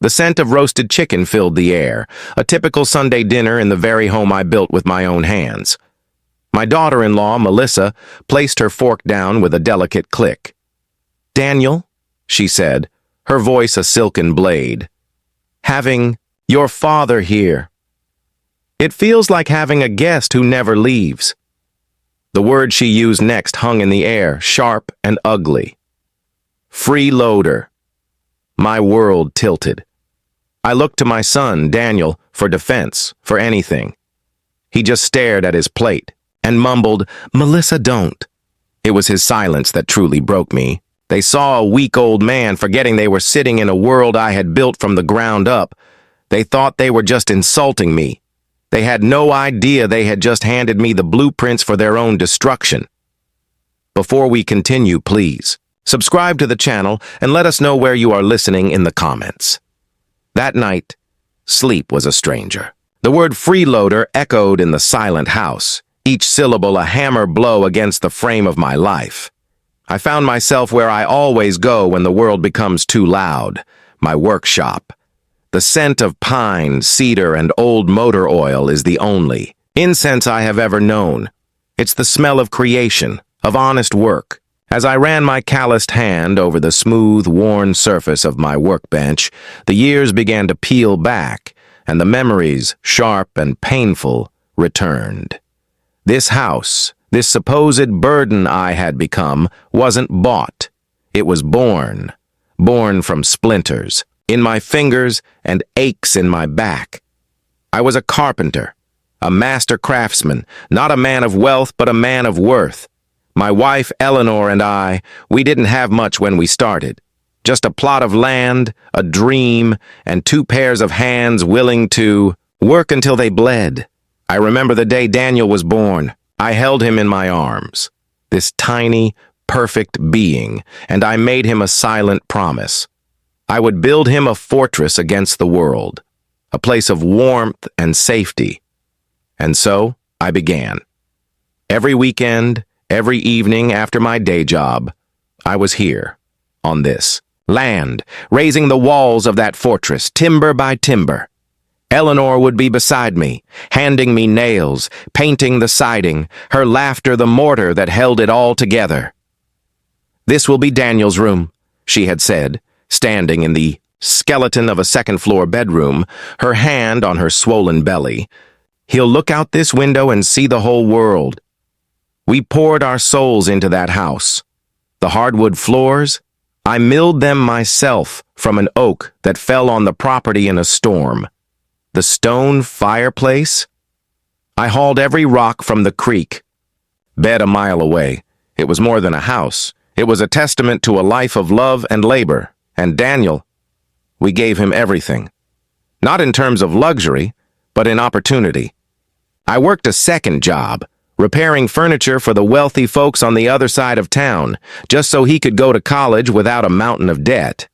The scent of roasted chicken filled the air, a typical Sunday dinner in the very home I built with my own hands. My daughter-in-law, Melissa, placed her fork down with a delicate click. "Daniel," she said, her voice a silken blade, "having your father here. It feels like having a guest who never leaves." The word she used next hung in the air, sharp and ugly. Freeloader. My world tilted. I looked to my son, Daniel, for defense, for anything. He just stared at his plate and mumbled, "Melissa, don't." It was his silence that truly broke me. They saw a weak old man forgetting they were sitting in a world I had built from the ground up. They thought they were just insulting me. They had no idea they had just handed me the blueprints for their own destruction. Before we continue, please, subscribe to the channel and let us know where you are listening in the comments. That night, sleep was a stranger. The word freeloader echoed in the silent house, each syllable a hammer blow against the frame of my life. I found myself where I always go when the world becomes too loud, my workshop. The scent of pine, cedar, and old motor oil is the only incense I have ever known. It's the smell of creation, of honest work. As I ran my calloused hand over the smooth, worn surface of my workbench, the years began to peel back, and the memories, sharp and painful, returned. This house, this supposed burden I had become, wasn't bought. It was born from splinters, in my fingers and aches in my back. I was a carpenter, a master craftsman, not a man of wealth, but a man of worth. My wife, Eleanor, and I, we didn't have much when we started. Just a plot of land, a dream, and 2 pairs of hands willing to work until they bled. I remember the day Daniel was born. I held him in my arms, this tiny, perfect being, and I made him a silent promise. I would build him a fortress against the world, a place of warmth and safety. And so I began. Every weekend, every evening after my day job, I was here, on this land, raising the walls of that fortress, timber by timber. Eleanor would be beside me, handing me nails, painting the siding, her laughter the mortar that held it all together. "This will be Daniel's room," she had said, standing in the skeleton of a second-floor bedroom, her hand on her swollen belly. "He'll look out this window and see the whole world." We poured our souls into that house. The hardwood floors, I milled them myself from an oak that fell on the property in a storm. The stone fireplace, I hauled every rock from the creek. Bed a mile away, it was more than a house. It was a testament to a life of love and labor. And Daniel, we gave him everything. Not in terms of luxury, but in opportunity. I worked a second job, repairing furniture for the wealthy folks on the other side of town, just so he could go to college without a mountain of debt.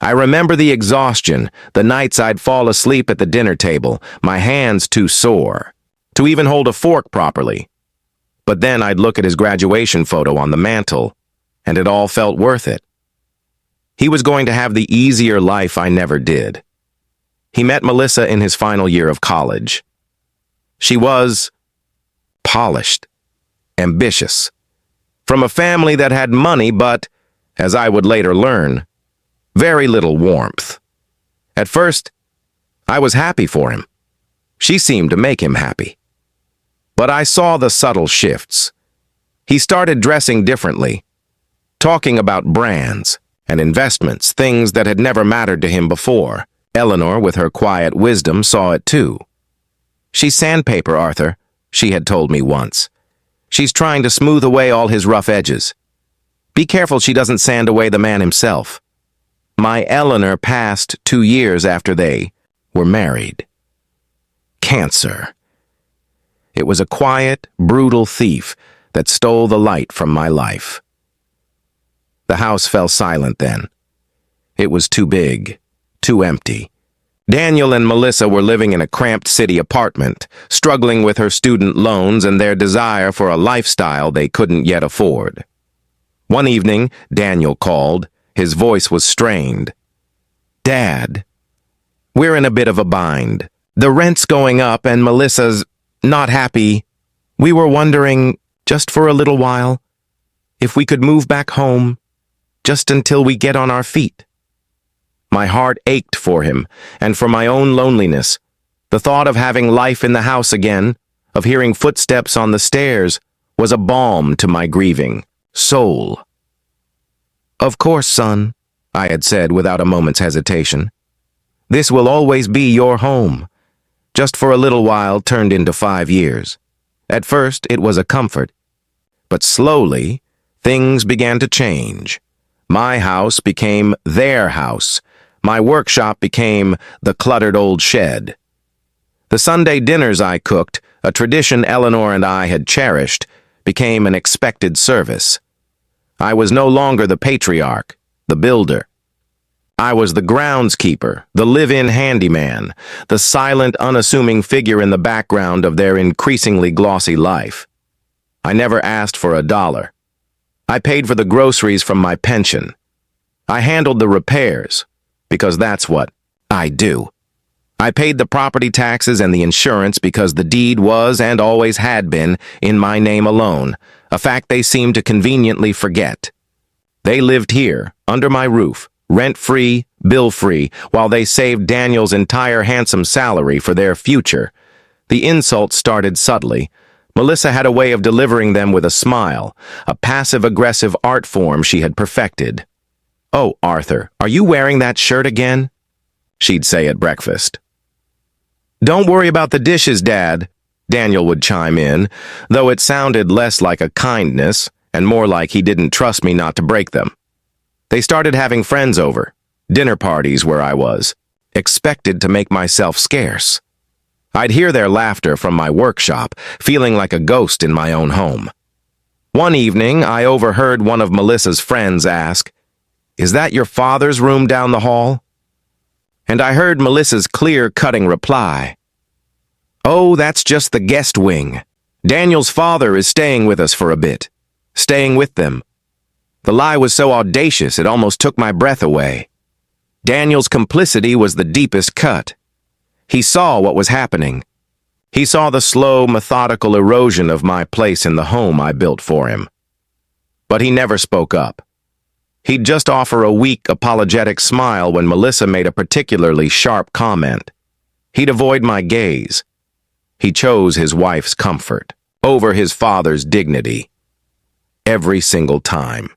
I remember the exhaustion, the nights I'd fall asleep at the dinner table, my hands too sore to even hold a fork properly. But then I'd look at his graduation photo on the mantel, and it all felt worth it. He was going to have the easier life I never did. He met Melissa in his final year of college. She was polished, ambitious, from a family that had money but, as I would later learn, very little warmth. At first, I was happy for him. She seemed to make him happy. But I saw the subtle shifts. He started dressing differently, talking about brands and investments, things that had never mattered to him before. Eleanor, with her quiet wisdom, saw it too. "She's sandpaper, Arthur," she had told me once. "She's trying to smooth away all his rough edges. Be careful she doesn't sand away the man himself." My Eleanor passed 2 years after they were married. Cancer. It was a quiet, brutal thief that stole the light from my life. The house fell silent then. It was too big, too empty. Daniel and Melissa were living in a cramped city apartment, struggling with her student loans and their desire for a lifestyle they couldn't yet afford. One evening, Daniel called. His voice was strained. "Dad," We're in a bit of a bind. The rent's going up and Melissa's not happy. We were wondering, just for a little while, if we could move back home, just until we get on our feet. My heart ached for him, and for my own loneliness. The thought of having life in the house again, of hearing footsteps on the stairs, was a balm to my grieving soul. "Of course, son," I had said without a moment's hesitation. "This will always be your home." Just for a little while turned into 5 years. At first, it was a comfort. But slowly, things began to change. My house became their house. My workshop became the cluttered old shed. The Sunday dinners I cooked, a tradition Eleanor and I had cherished, became an expected service. I was no longer the patriarch, the builder. I was the groundskeeper, the live-in handyman, the silent, unassuming figure in the background of their increasingly glossy life. I never asked for $1. I paid for the groceries from my pension. I handled the repairs, because that's what I do. I paid the property taxes and the insurance because the deed was and always had been in my name alone, a fact they seemed to conveniently forget. They lived here, under my roof, rent-free, bill-free, while they saved Daniel's entire handsome salary for their future. The insults started subtly. Melissa had a way of delivering them with a smile, a passive-aggressive art form she had perfected. "Oh, Arthur, are you wearing that shirt again?" she'd say at breakfast. "Don't worry about the dishes, Dad," Daniel would chime in, though it sounded less like a kindness and more like he didn't trust me not to break them. They started having friends over, dinner parties where I was, expected to make myself scarce. I'd hear their laughter from my workshop, feeling like a ghost in my own home. One evening, I overheard one of Melissa's friends ask, "Is that your father's room down the hall?" And I heard Melissa's clear-cutting reply, "Oh, that's just the guest wing. Daniel's father is staying with us for a bit. Staying with them." The lie was so audacious it almost took my breath away. Daniel's complicity was the deepest cut. He saw what was happening. He saw the slow, methodical erosion of my place in the home I built for him. But he never spoke up. He'd just offer a weak, apologetic smile when Melissa made a particularly sharp comment. He'd avoid my gaze. He chose his wife's comfort over his father's dignity. Every single time.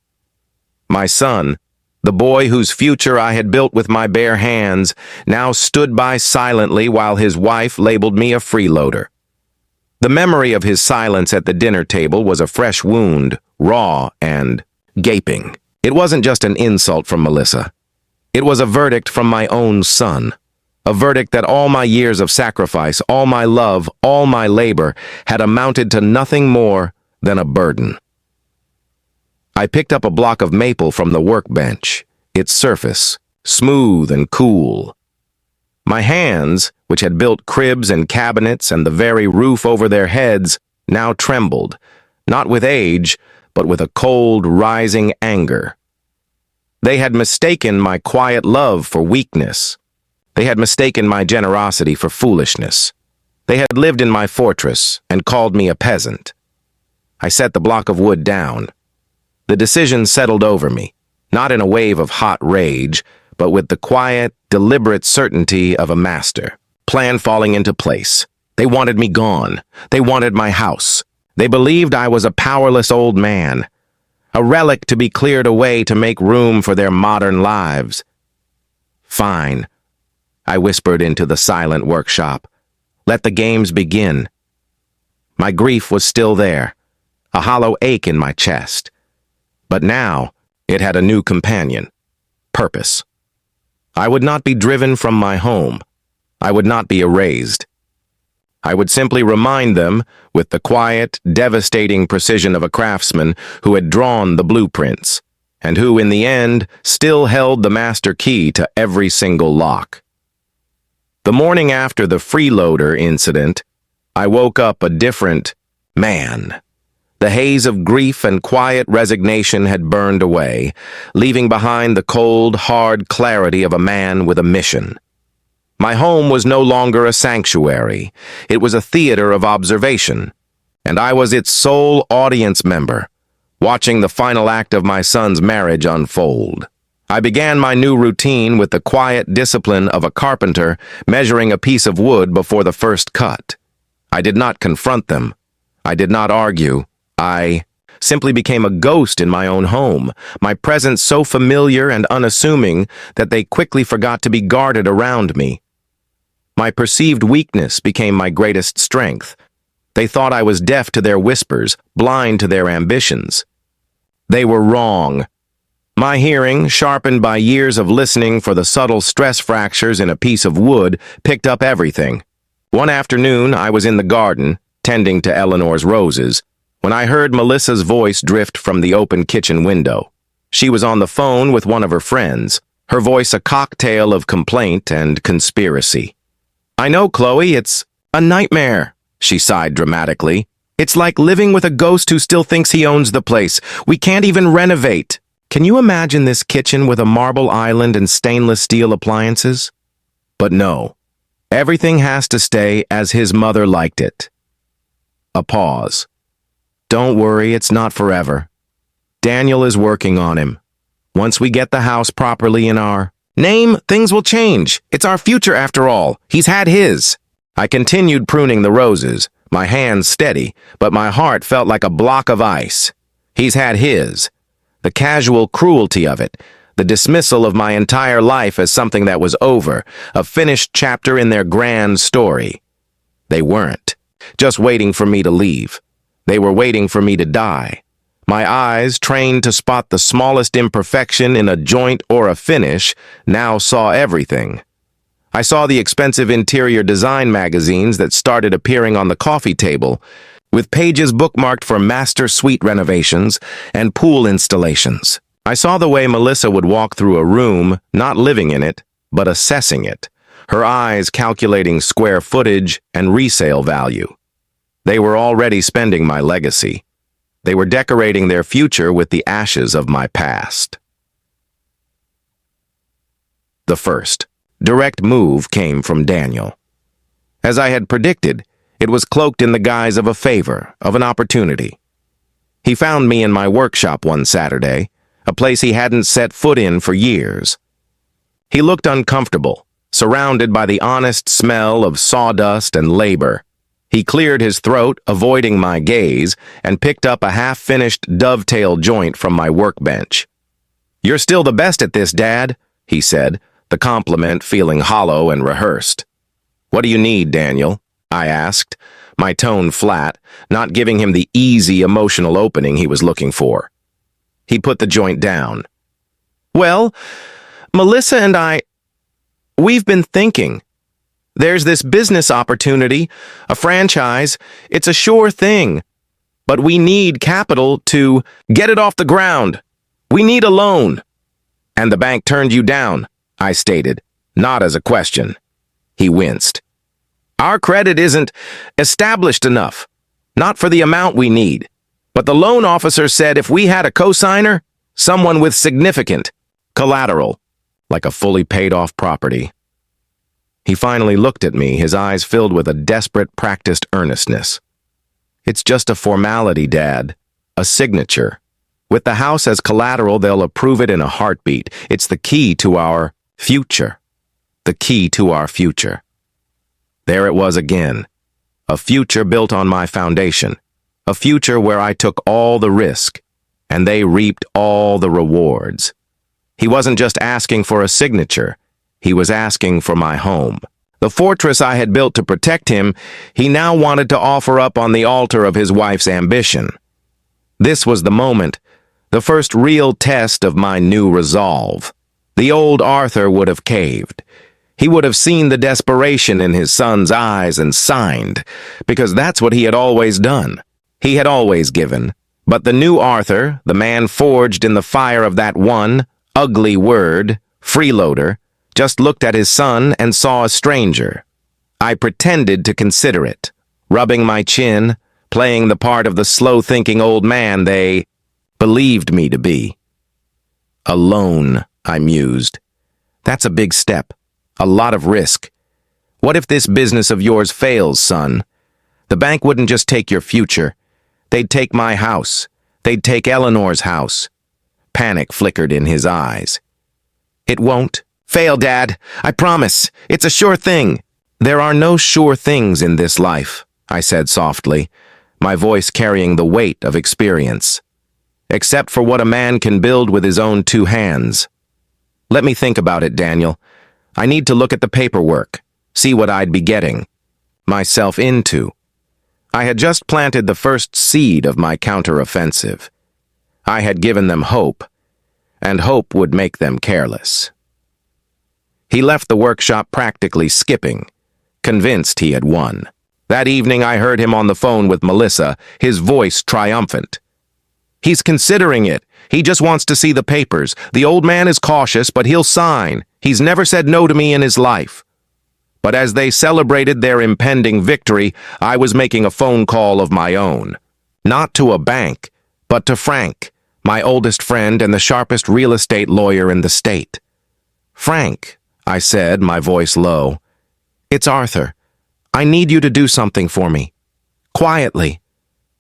My son, the boy whose future I had built with my bare hands, now stood by silently while his wife labeled me a freeloader. The memory of his silence at the dinner table was a fresh wound, raw and gaping. It wasn't just an insult from Melissa. It was a verdict from my own son. A verdict that all my years of sacrifice, all my love, all my labor had amounted to nothing more than a burden. I picked up a block of maple from the workbench, its surface, smooth and cool. My hands, which had built cribs and cabinets and the very roof over their heads, now trembled, not with age, but with a cold, rising anger. They had mistaken my quiet love for weakness. They had mistaken my generosity for foolishness. They had lived in my fortress and called me a peasant. I set the block of wood down. The decision settled over me, not in a wave of hot rage, but with the quiet, deliberate certainty of a master. Plan falling into place. They wanted me gone. They wanted my house. They believed I was a powerless old man, a relic to be cleared away to make room for their modern lives. "Fine," I whispered into the silent workshop. "Let the games begin." My grief was still there, a hollow ache in my chest. But now, it had a new companion, purpose. I would not be driven from my home. I would not be erased. I would simply remind them, with the quiet, devastating precision of a craftsman who had drawn the blueprints, and who, in the end, still held the master key to every single lock. The morning after the freeloader incident, I woke up a different man. The haze of grief and quiet resignation had burned away, leaving behind the cold, hard clarity of a man with a mission. My home was no longer a sanctuary. It was a theater of observation, and I was its sole audience member, watching the final act of my son's marriage unfold. I began my new routine with the quiet discipline of a carpenter measuring a piece of wood before the first cut. I did not confront them. I did not argue. I simply became a ghost in my own home, my presence so familiar and unassuming that they quickly forgot to be guarded around me. My perceived weakness became my greatest strength. They thought I was deaf to their whispers, blind to their ambitions. They were wrong. My hearing, sharpened by years of listening for the subtle stress fractures in a piece of wood, picked up everything. One afternoon, I was in the garden, tending to Eleanor's roses, when I heard Melissa's voice drift from the open kitchen window. She was on the phone with one of her friends, her voice a cocktail of complaint and conspiracy. "I know, Chloe, it's a nightmare," she sighed dramatically. "It's like living with a ghost who still thinks he owns the place. We can't even renovate. Can you imagine this kitchen with a marble island and stainless steel appliances?" But no, everything has to stay as his mother liked it. A pause. "Don't worry, it's not forever. Daniel is working on him. Once we get the house properly in our name, things will change. It's our future after all. He's had his." I continued pruning the roses, my hands steady, but my heart felt like a block of ice. He's had his. The casual cruelty of it, the dismissal of my entire life as something that was over, a finished chapter in their grand story. They weren't just waiting for me to leave. They were waiting for me to die. My eyes, trained to spot the smallest imperfection in a joint or a finish, now saw everything. I saw the expensive interior design magazines that started appearing on the coffee table, with pages bookmarked for master suite renovations and pool installations. I saw the way Melissa would walk through a room, not living in it, but assessing it, her eyes calculating square footage and resale value. They were already spending my legacy. They were decorating their future with the ashes of my past. The first direct move came from Daniel. As I had predicted, it was cloaked in the guise of a favor, of an opportunity. He found me in my workshop one Saturday, a place he hadn't set foot in for years. He looked uncomfortable, surrounded by the honest smell of sawdust and labor. He cleared his throat, avoiding my gaze, and picked up a half-finished dovetail joint from my workbench. "You're still the best at this, Dad," he said, the compliment feeling hollow and rehearsed. "What do you need, Daniel?" I asked, my tone flat, not giving him the easy emotional opening he was looking for. He put the joint down. "Well, Melissa and we've been thinking. There's this business opportunity, a franchise. It's a sure thing. But we need capital to get it off the ground. We need a loan." "And the bank turned you down," I stated, not as a question. He winced. "Our credit isn't established enough. Not for the amount we need. But the loan officer said if we had a cosigner, someone with significant collateral, like a fully paid-off property." He finally looked at me, his eyes filled with a desperate, practiced earnestness. "It's just a formality, Dad. A signature. With the house as collateral, they'll approve it in a heartbeat. It's the key to our future. The key to our future." There it was again. A future built on my foundation. A future where I took all the risk, and they reaped all the rewards. He wasn't just asking for a signature. He was asking for my home. The fortress I had built to protect him, he now wanted to offer up on the altar of his wife's ambition. This was the moment, the first real test of my new resolve. The old Arthur would have caved. He would have seen the desperation in his son's eyes and signed, because that's what he had always done. He had always given. But the new Arthur, the man forged in the fire of that one ugly word, freeloader, just looked at his son and saw a stranger. I pretended to consider it, rubbing my chin, playing the part of the slow-thinking old man they believed me to be. "Alone," I mused. "That's a big step, a lot of risk. What if this business of yours fails, son? The bank wouldn't just take your future. They'd take my house. They'd take Eleanor's house. Panic flickered in his eyes. It won't. Fail, Dad. I promise. It's a sure thing. There are no sure things in this life, I said softly, my voice carrying the weight of experience. Except for what a man can build with his own two hands. Let me think about it, Daniel. I need to look at the paperwork, see what I'd be getting myself into. I had just planted the first seed of my counteroffensive. I had given them hope, and hope would make them careless. He left the workshop practically skipping, convinced he had won. That evening I heard him on the phone with Melissa, his voice triumphant. He's considering it. He just wants to see the papers. The old man is cautious, but he'll sign. He's never said no to me in his life. But as they celebrated their impending victory, I was making a phone call of my own. Not to a bank, but to Frank, my oldest friend and the sharpest real estate lawyer in the state. Frank, I said, my voice low. It's Arthur. I need you to do something for me. Quietly.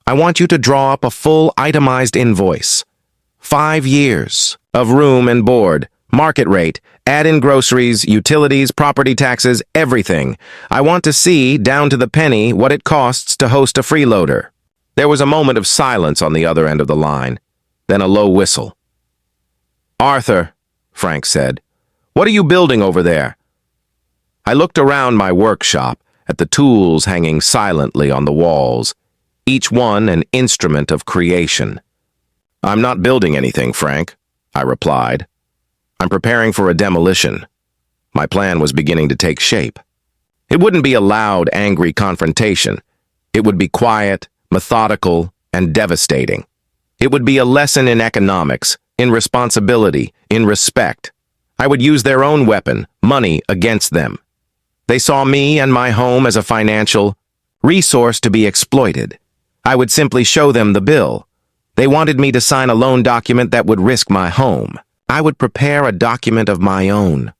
I want you to draw up a full itemized invoice. 5 years of room and board, market rate, add in groceries, utilities, property taxes, everything. I want to see, down to the penny, what it costs to host a freeloader. There was a moment of silence on the other end of the line, then a low whistle. Arthur, Frank said, what are you building over there? I looked around my workshop at the tools hanging silently on the walls, each one an instrument of creation. I'm not building anything, Frank, I replied. I'm preparing for a demolition. My plan was beginning to take shape. It wouldn't be a loud, angry confrontation. It would be quiet, methodical, and devastating. It would be a lesson in economics, in responsibility, in respect. I would use their own weapon, money, against them. They saw me and my home as a financial resource to be exploited. I would simply show them the bill. They wanted me to sign a loan document that would risk my home. I would prepare a document of my own,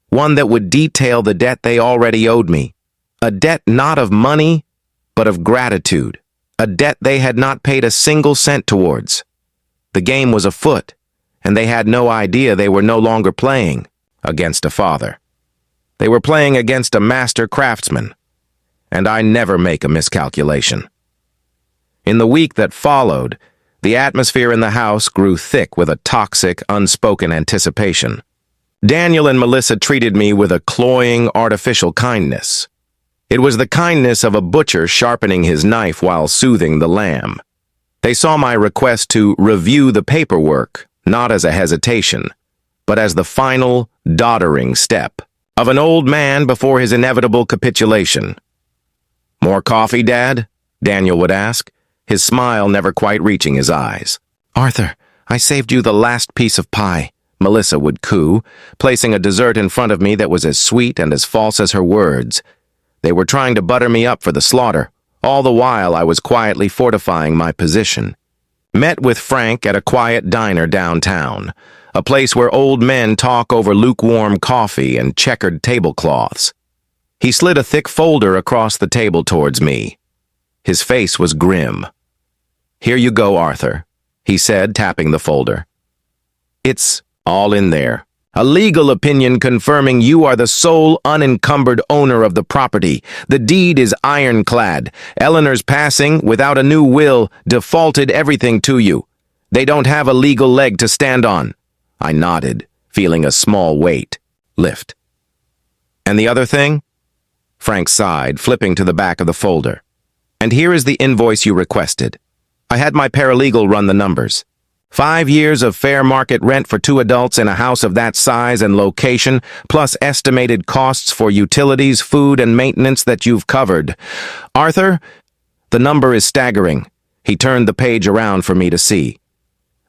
one that would detail the debt they already owed me. A debt not of money, but of gratitude. A debt they had not paid a single cent towards. The game was afoot, and they had no idea they were no longer playing against a father. They were playing against a master craftsman, and I never make a miscalculation. In the week that followed, the atmosphere in the house grew thick with a toxic, unspoken anticipation. Daniel and Melissa treated me with a cloying, artificial kindness. It was the kindness of a butcher sharpening his knife while soothing the lamb. They saw my request to review the paperwork, not as a hesitation, but as the final, doddering step of an old man before his inevitable capitulation. More coffee, Dad? Daniel would ask, his smile never quite reaching his eyes. Arthur, I saved you the last piece of pie, Melissa would coo, placing a dessert in front of me that was as sweet and as false as her words. They were trying to butter me up for the slaughter. All the while I was quietly fortifying my position. Met with Frank at a quiet diner downtown, a place where old men talk over lukewarm coffee and checkered tablecloths. He slid a thick folder across the table towards me. His face was grim. Here you go, Arthur, he said, tapping the folder. It's all in there. A legal opinion confirming you are the sole unencumbered owner of the property. The deed is ironclad. Eleanor's passing, without a new will, defaulted everything to you. They don't have a legal leg to stand on. I nodded, feeling a small weight lift. And the other thing? Frank sighed, flipping to the back of the folder. And here is the invoice you requested. I had my paralegal run the numbers. 5 years of fair market rent for 2 adults in a house of that size and location, plus estimated costs for utilities, food, and maintenance that you've covered. Arthur, the number is staggering. He turned the page around for me to see.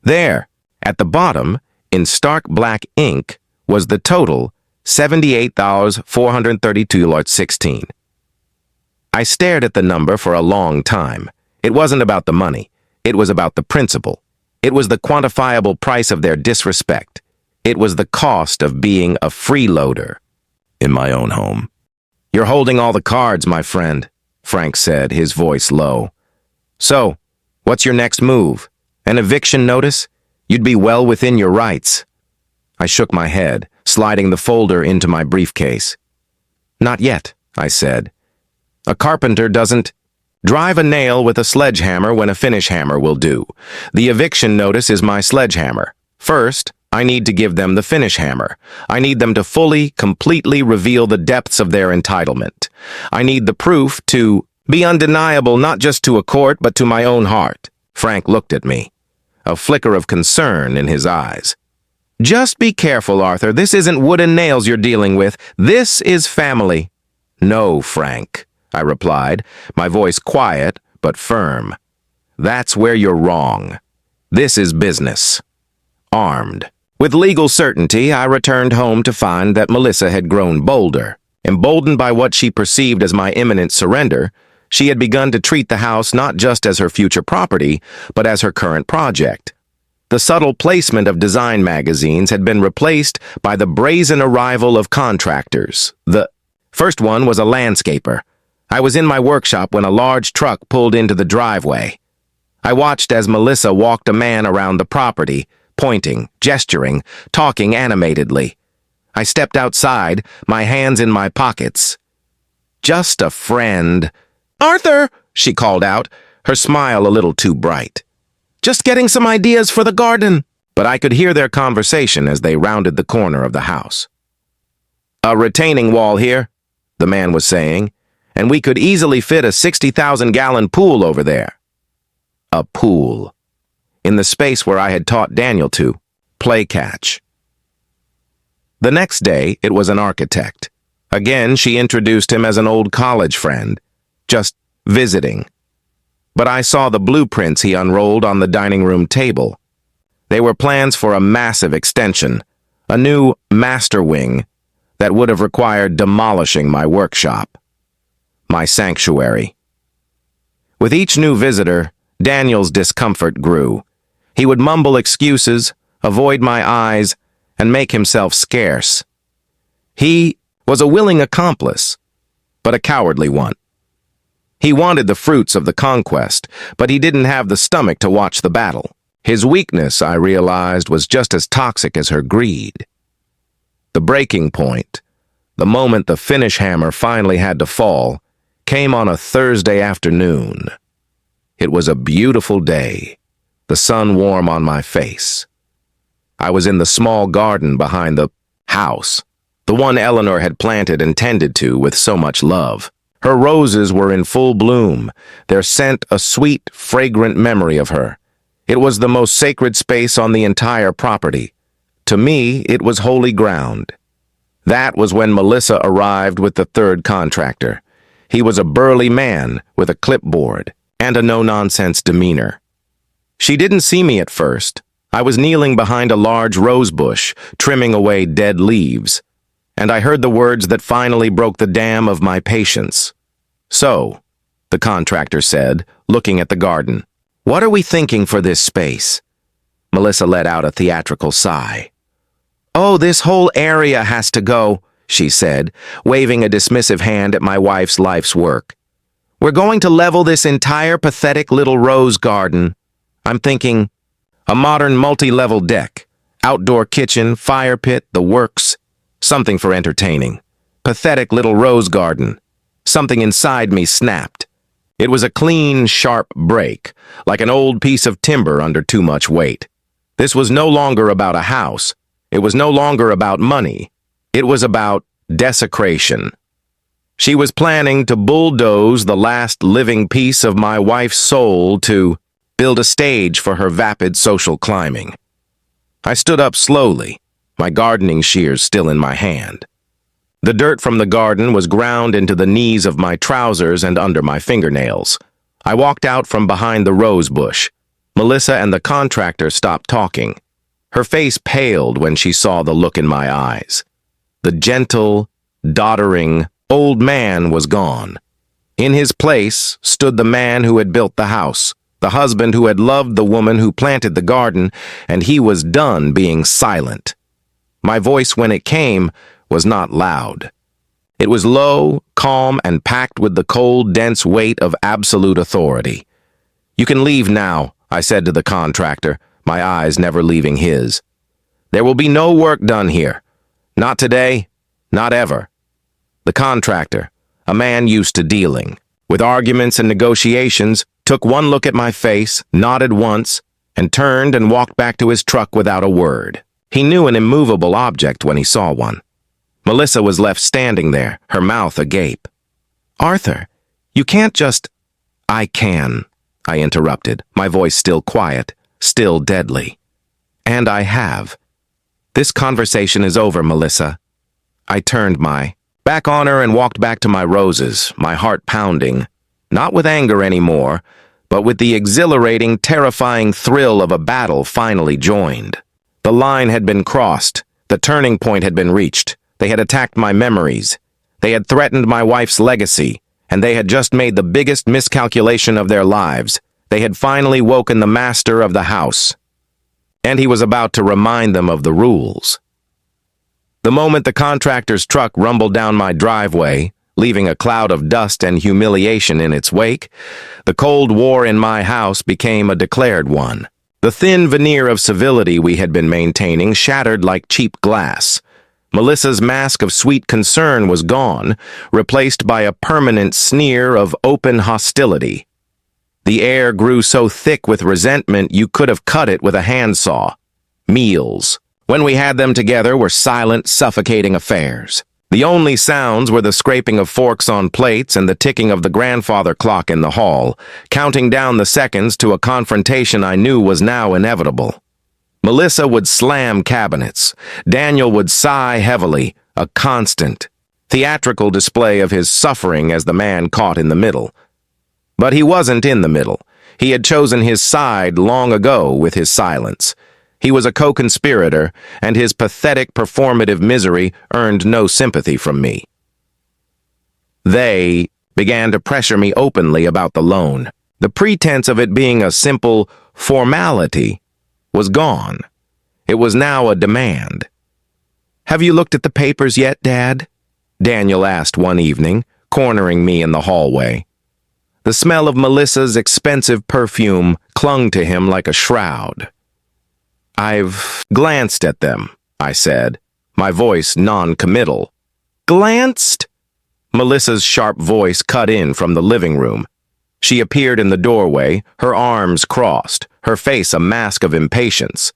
There, at the bottom, in stark black ink, was the total, $78,432.16. I stared at the number for a long time. It wasn't about the money. It was about the principle. It was the quantifiable price of their disrespect. It was the cost of being a freeloader in my own home. "You're holding all the cards, my friend," Frank said, his voice low. "So, what's your next move? An eviction notice? You'd be well within your rights." I shook my head, sliding the folder into my briefcase. "Not yet," I said. "A carpenter doesn't drive a nail with a sledgehammer when a finish hammer will do. The eviction notice is my sledgehammer. First, I need to give them the finish hammer. I need them to fully, completely reveal the depths of their entitlement. I need the proof to be undeniable not just to a court but to my own heart." Frank looked at me, a flicker of concern in his eyes. "Just be careful, Arthur. This isn't wooden nails you're dealing with. This is family." "No, Frank," I replied, my voice quiet but firm. "That's where you're wrong. This is business." Armed. With legal certainty, I returned home to find that Melissa had grown bolder. Emboldened by what she perceived as my imminent surrender, she had begun to treat the house not just as her future property, but as her current project. The subtle placement of design magazines had been replaced by the brazen arrival of contractors. The first one was a landscaper. I was in my workshop when a large truck pulled into the driveway. I watched as Melissa walked a man around the property, pointing, gesturing, talking animatedly. I stepped outside, my hands in my pockets. "Just a friend." "Arthur," she called out, her smile a little too bright. "Just getting some ideas for the garden." But I could hear their conversation as they rounded the corner of the house. "A retaining wall here," the man was saying, "and we could easily fit a 60,000-gallon pool over there." A pool. In the space where I had taught Daniel to play catch. The next day, it was an architect. Again, she introduced him as an old college friend, just visiting. But I saw the blueprints he unrolled on the dining room table. They were plans for a massive extension, a new master wing that would have required demolishing my workshop, my sanctuary. With each new visitor, Daniel's discomfort grew. He would mumble excuses, avoid my eyes, and make himself scarce. He was a willing accomplice, but a cowardly one. He wanted the fruits of the conquest, but he didn't have the stomach to watch the battle. His weakness, I realized, was just as toxic as her greed. The breaking point, the moment the finish hammer finally had to fall, came on a Thursday afternoon. It was a beautiful day, the sun warm on my face. I was in the small garden behind the house, the one Eleanor had planted and tended to with so much love. Her roses were in full bloom, their scent a sweet, fragrant memory of her. It was the most sacred space on the entire property. To me, it was holy ground. That was when Melissa arrived with the third contractor. He was a burly man with a clipboard and a no-nonsense demeanor. She didn't see me at first. I was kneeling behind a large rose bush, trimming away dead leaves, and I heard the words that finally broke the dam of my patience. "So," the contractor said, looking at the garden, "what are we thinking for this space?" Melissa let out a theatrical sigh. "Oh, this whole area has to go," she said, waving a dismissive hand at my wife's life's work. "We're going to level this entire pathetic little rose garden. I'm thinking a modern multi-level deck, outdoor kitchen, fire pit, the works, something for entertaining. Pathetic little rose garden." Something inside me snapped. It was a clean, sharp break, like an old piece of timber under too much weight. This was no longer about a house. It was no longer about money. It was about desecration. She was planning to bulldoze the last living piece of my wife's soul to build a stage for her vapid social climbing. I stood up slowly, my gardening shears still in my hand. The dirt from the garden was ground into the knees of my trousers and under my fingernails. I walked out from behind the rose bush. Melissa and the contractor stopped talking. Her face paled when she saw the look in my eyes. The gentle, doddering, old man was gone. In his place stood the man who had built the house, the husband who had loved the woman who planted the garden, and he was done being silent. My voice, when it came, was not loud. It was low, calm and packed with the cold, dense weight of absolute authority. "You can leave now," I said to the contractor, my eyes never leaving his. "There will be no work done here. Not today, not ever." The contractor, a man used to dealing with arguments and negotiations, took one look at my face, nodded once, and turned and walked back to his truck without a word. He knew an immovable object when he saw one. Melissa was left standing there, her mouth agape. "Arthur, you can't just—" "I can," I interrupted, my voice still quiet, still deadly. "And I have. This conversation is over, Melissa." I turned my back on her and walked back to my roses, my heart pounding, not with anger anymore, but with the exhilarating, terrifying thrill of a battle finally joined. The line had been crossed, the turning point had been reached. They had attacked my memories. They had threatened my wife's legacy, and they had just made the biggest miscalculation of their lives. They had finally woken the master of the house, and he was about to remind them of the rules. The moment the contractor's truck rumbled down my driveway, leaving a cloud of dust and humiliation in its wake, the Cold War in my house became a declared one. The thin veneer of civility we had been maintaining shattered like cheap glass. Melissa's mask of sweet concern was gone, replaced by a permanent sneer of open hostility. The air grew so thick with resentment you could have cut it with a handsaw. Meals, when we had them together, were silent, suffocating affairs. The only sounds were the scraping of forks on plates and the ticking of the grandfather clock in the hall, counting down the seconds to a confrontation I knew was now inevitable. Melissa would slam cabinets. Daniel would sigh heavily, a constant, theatrical display of his suffering as the man caught in the middle. But he wasn't in the middle. He had chosen his side long ago with his silence. He was a co-conspirator, and his pathetic performative misery earned no sympathy from me. They began to pressure me openly about the loan. The pretense of it being a simple formality was gone. It was now a demand. "Have you looked at the papers yet, Dad?" Daniel asked one evening, cornering me in the hallway. The smell of Melissa's expensive perfume clung to him like a shroud. "I've glanced at them," I said, my voice non-committal. "Glanced?" Melissa's sharp voice cut in from the living room. She appeared in the doorway, her arms crossed, her face a mask of impatience.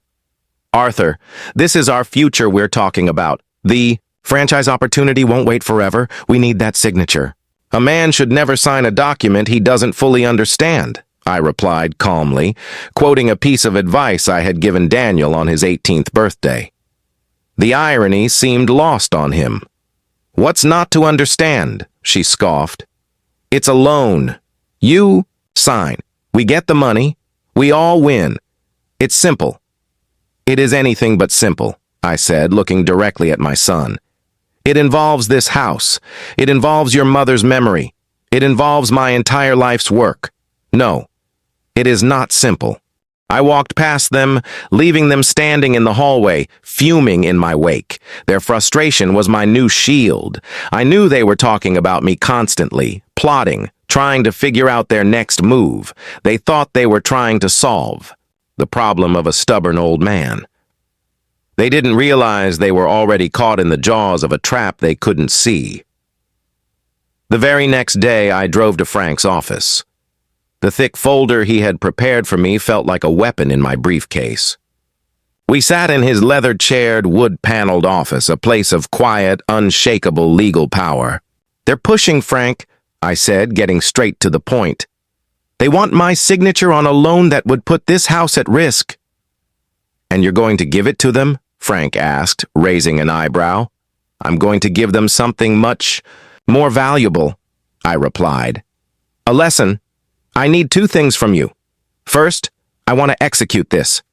"Arthur, this is our future we're talking about. The franchise opportunity won't wait forever. We need that signature." "A man should never sign a document he doesn't fully understand," I replied calmly, quoting a piece of advice I had given Daniel on his 18th birthday. The irony seemed lost on him. "What's not to understand?" she scoffed. "It's a loan. You sign. We get the money. We all win. It's simple." "It is anything but simple," I said, looking directly at my son. "It involves this house. It involves your mother's memory. It involves my entire life's work. No, it is not simple." I walked past them, leaving them standing in the hallway, fuming in my wake. Their frustration was my new shield. I knew they were talking about me constantly, plotting, trying to figure out their next move. They thought they were trying to solve the problem of a stubborn old man. They didn't realize they were already caught in the jaws of a trap they couldn't see. The very next day, I drove to Frank's office. The thick folder he had prepared for me felt like a weapon in my briefcase. We sat in his leather-chaired, wood-paneled office, a place of quiet, unshakable legal power. "They're pushing, Frank," I said, getting straight to the point. "They want my signature on a loan that would put this house at risk." "And you're going to give it to them?" Frank asked, raising an eyebrow. "I'm going to give them something much more valuable," I replied. "A lesson. I need two things from you. First, I want to execute this."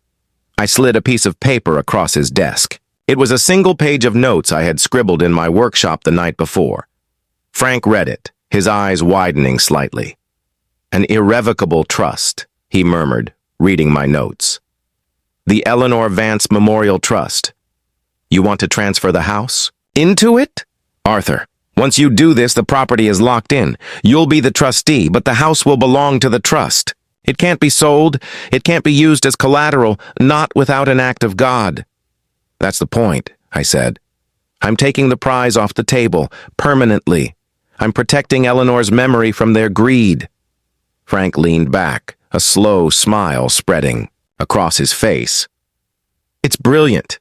I slid a piece of paper across his desk. It was a single page of notes I had scribbled in my workshop the night before. Frank read it, his eyes widening slightly. "An irrevocable trust," he murmured, reading my notes. "The Eleanor Vance Memorial Trust. You want to transfer the house?" "Into it?" "Arthur, Once you do this, the property is locked in. You'll be the trustee, but the house will belong to the trust. It can't be sold. It can't be used as collateral, not without an act of God. That's the point, I said. I'm taking the prize off the table, permanently. I'm protecting Eleanor's memory from their greed. Frank leaned back, a slow smile spreading across his face. It's brilliant.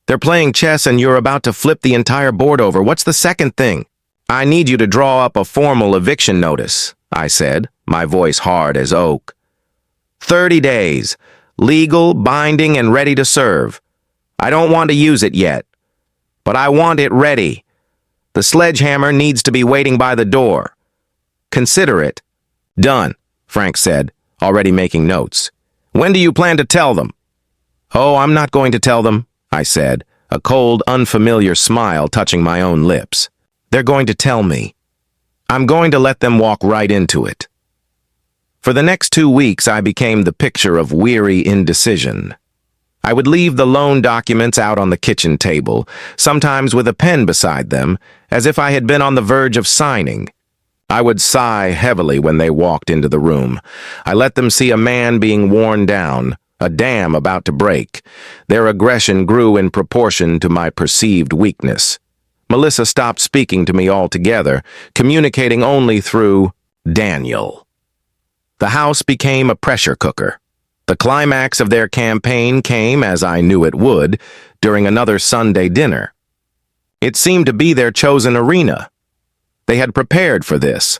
They're playing chess and you're about to flip the entire board over. What's the second thing? I need you to draw up a formal eviction notice, I said, my voice hard as oak. 30 days, legal, binding, and ready to serve. I don't want to use it yet, but I want it ready. The sledgehammer needs to be waiting by the door. Consider it. Done, Frank said, already making notes. When do you plan to tell them? Oh, I'm not going to tell them, I said, a cold, unfamiliar smile touching my own lips. They're going to tell me. I'm going to let them walk right into it. For the next 2 weeks, I became the picture of weary indecision. I would leave the loan documents out on the kitchen table, sometimes with a pen beside them, as if I had been on the verge of signing. I would sigh heavily when they walked into the room. I let them see a man being worn down, a dam about to break. Their aggression grew in proportion to my perceived weakness. Melissa stopped speaking to me altogether, communicating only through Daniel. The house became a pressure cooker. The climax of their campaign came, as I knew it would, during another Sunday dinner. It seemed to be their chosen arena. They had prepared for this.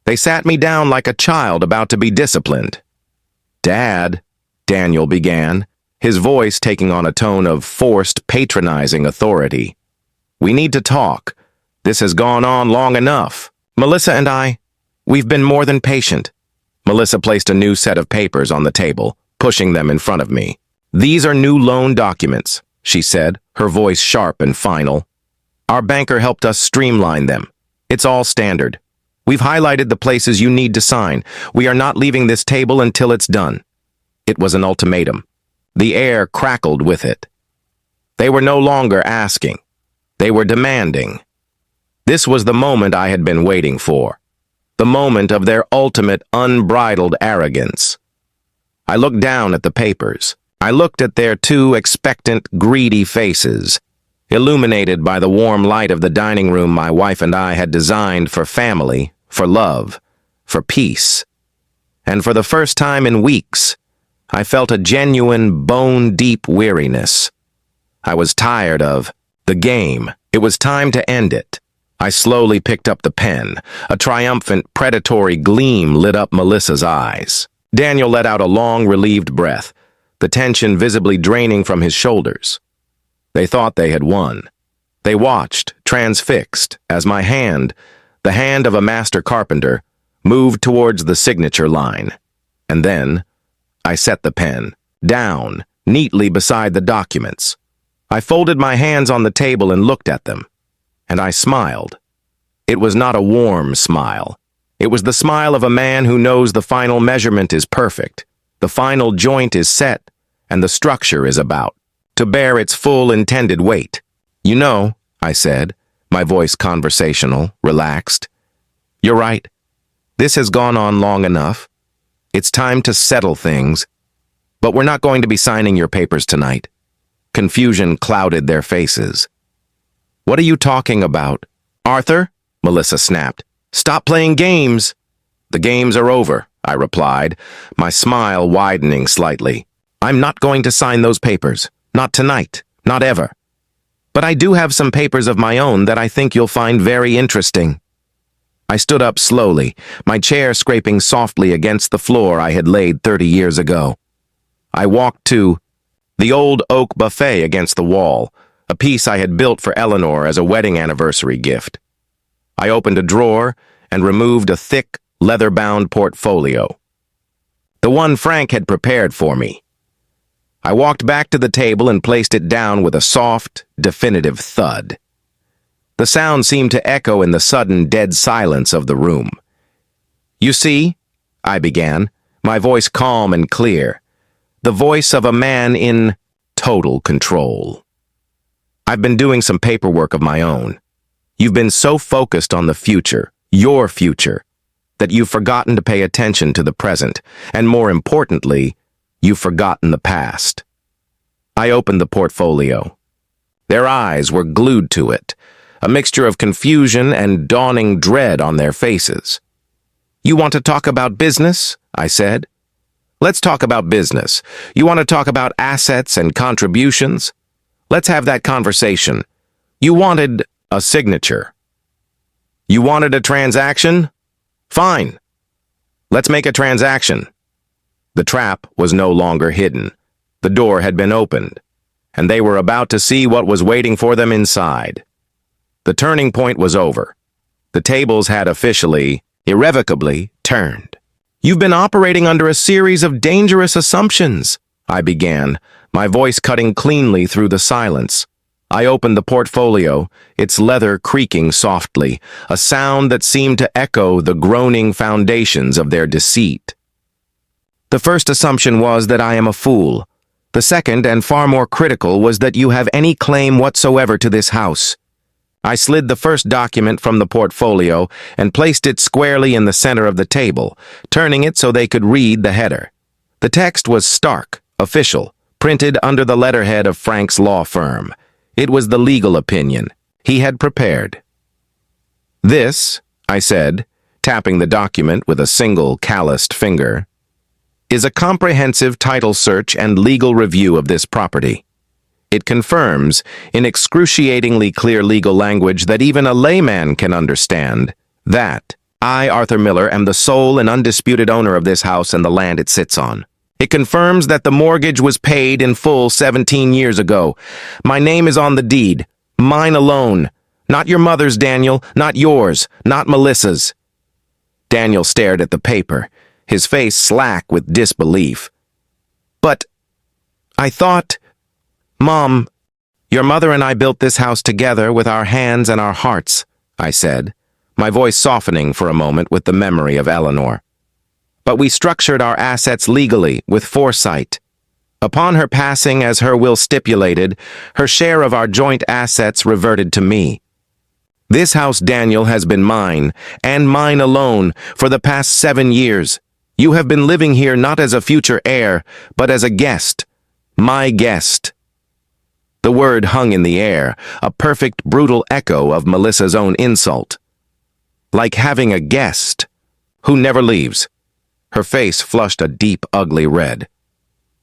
They sat me down like a child about to be disciplined. Dad, Daniel began, his voice taking on a tone of forced, patronizing authority. We need to talk. This has gone on long enough. Melissa and we've been more than patient. Melissa placed a new set of papers on the table, pushing them in front of me. These are new loan documents, she said, her voice sharp and final. Our banker helped us streamline them. It's all standard. We've highlighted the places you need to sign. We are not leaving this table until it's done. It was an ultimatum. The air crackled with it. They were no longer asking. They were demanding. This was the moment I had been waiting for. The moment of their ultimate unbridled arrogance. I looked down at the papers. I looked at their 2 expectant, greedy faces, illuminated by the warm light of the dining room my wife and I had designed for family, for love, for peace. And for the first time in weeks, I felt a genuine, bone-deep weariness. I was tired of the game. It was time to end it. I slowly picked up the pen. A triumphant, predatory gleam lit up Melissa's eyes. Daniel let out a long, relieved breath, the tension visibly draining from his shoulders. They thought they had won. They watched, transfixed, as my hand, the hand of a master carpenter, moved towards the signature line. And then, I set the pen down, neatly beside the documents. I folded my hands on the table and looked at them, and I smiled. It was not a warm smile. It was the smile of a man who knows the final measurement is perfect, the final joint is set, and the structure is about to bear its full intended weight. You know, I said, my voice conversational, relaxed. You're right. This has gone on long enough. It's time to settle things. But we're not going to be signing your papers tonight. Confusion clouded their faces. What are you talking about? Arthur? Melissa snapped. Stop playing games. The games are over, I replied, my smile widening slightly. I'm not going to sign those papers. Not tonight. Not ever. But I do have some papers of my own that I think you'll find very interesting. I stood up slowly, my chair scraping softly against the floor I had laid 30 years ago. I walked to the old oak buffet against the wall, a piece I had built for Eleanor as a wedding anniversary gift. I opened a drawer and removed a thick, leather-bound portfolio. The one Frank had prepared for me. I walked back to the table and placed it down with a soft, definitive thud. The sound seemed to echo in the sudden dead silence of the room. You see, I began, my voice calm and clear, the voice of a man in total control. I've been doing some paperwork of my own. You've been so focused on the future, your future, that you've forgotten to pay attention to the present, and more importantly, you've forgotten the past. I opened the portfolio. Their eyes were glued to it, a mixture of confusion and dawning dread on their faces. "You want to talk about business?" I said. "Let's talk about business. You want to talk about assets and contributions? Let's have that conversation. You wanted a signature. You wanted a transaction? Fine. Let's make a transaction." The trap was no longer hidden. The door had been opened, and they were about to see what was waiting for them inside. The turning point was over. The tables had officially, irrevocably, turned. "You've been operating under a series of dangerous assumptions," I began, my voice cutting cleanly through the silence. I opened the portfolio, its leather creaking softly, a sound that seemed to echo the groaning foundations of their deceit. "The first assumption was that I am a fool. The second, and far more critical, was that you have any claim whatsoever to this house." I slid the first document from the portfolio and placed it squarely in the center of the table, turning it so they could read the header. The text was stark, official, printed under the letterhead of Frank's law firm. It was the legal opinion he had prepared. "This," I said, tapping the document with a single calloused finger, "is a comprehensive title search and legal review of this property. It confirms, in excruciatingly clear legal language that even a layman can understand, that I, Arthur Miller, am the sole and undisputed owner of this house and the land it sits on. It confirms that the mortgage was paid in full 17 years ago. My name is on the deed, mine alone. Not your mother's, Daniel, not yours, not Melissa's." Daniel stared at the paper, his face slack with disbelief. "But I thought, Mom, your mother and I built this house together with our hands and our hearts," I said, my voice softening for a moment with the memory of Eleanor. "But we structured our assets legally, with foresight. Upon her passing, as her will stipulated, her share of our joint assets reverted to me. This house, Daniel, has been mine, and mine alone, for the past 7 years. You have been living here not as a future heir, but as a guest. My guest." The word hung in the air, a perfect, brutal echo of Melissa's own insult. Like having a guest who never leaves. Her face flushed a deep, ugly red.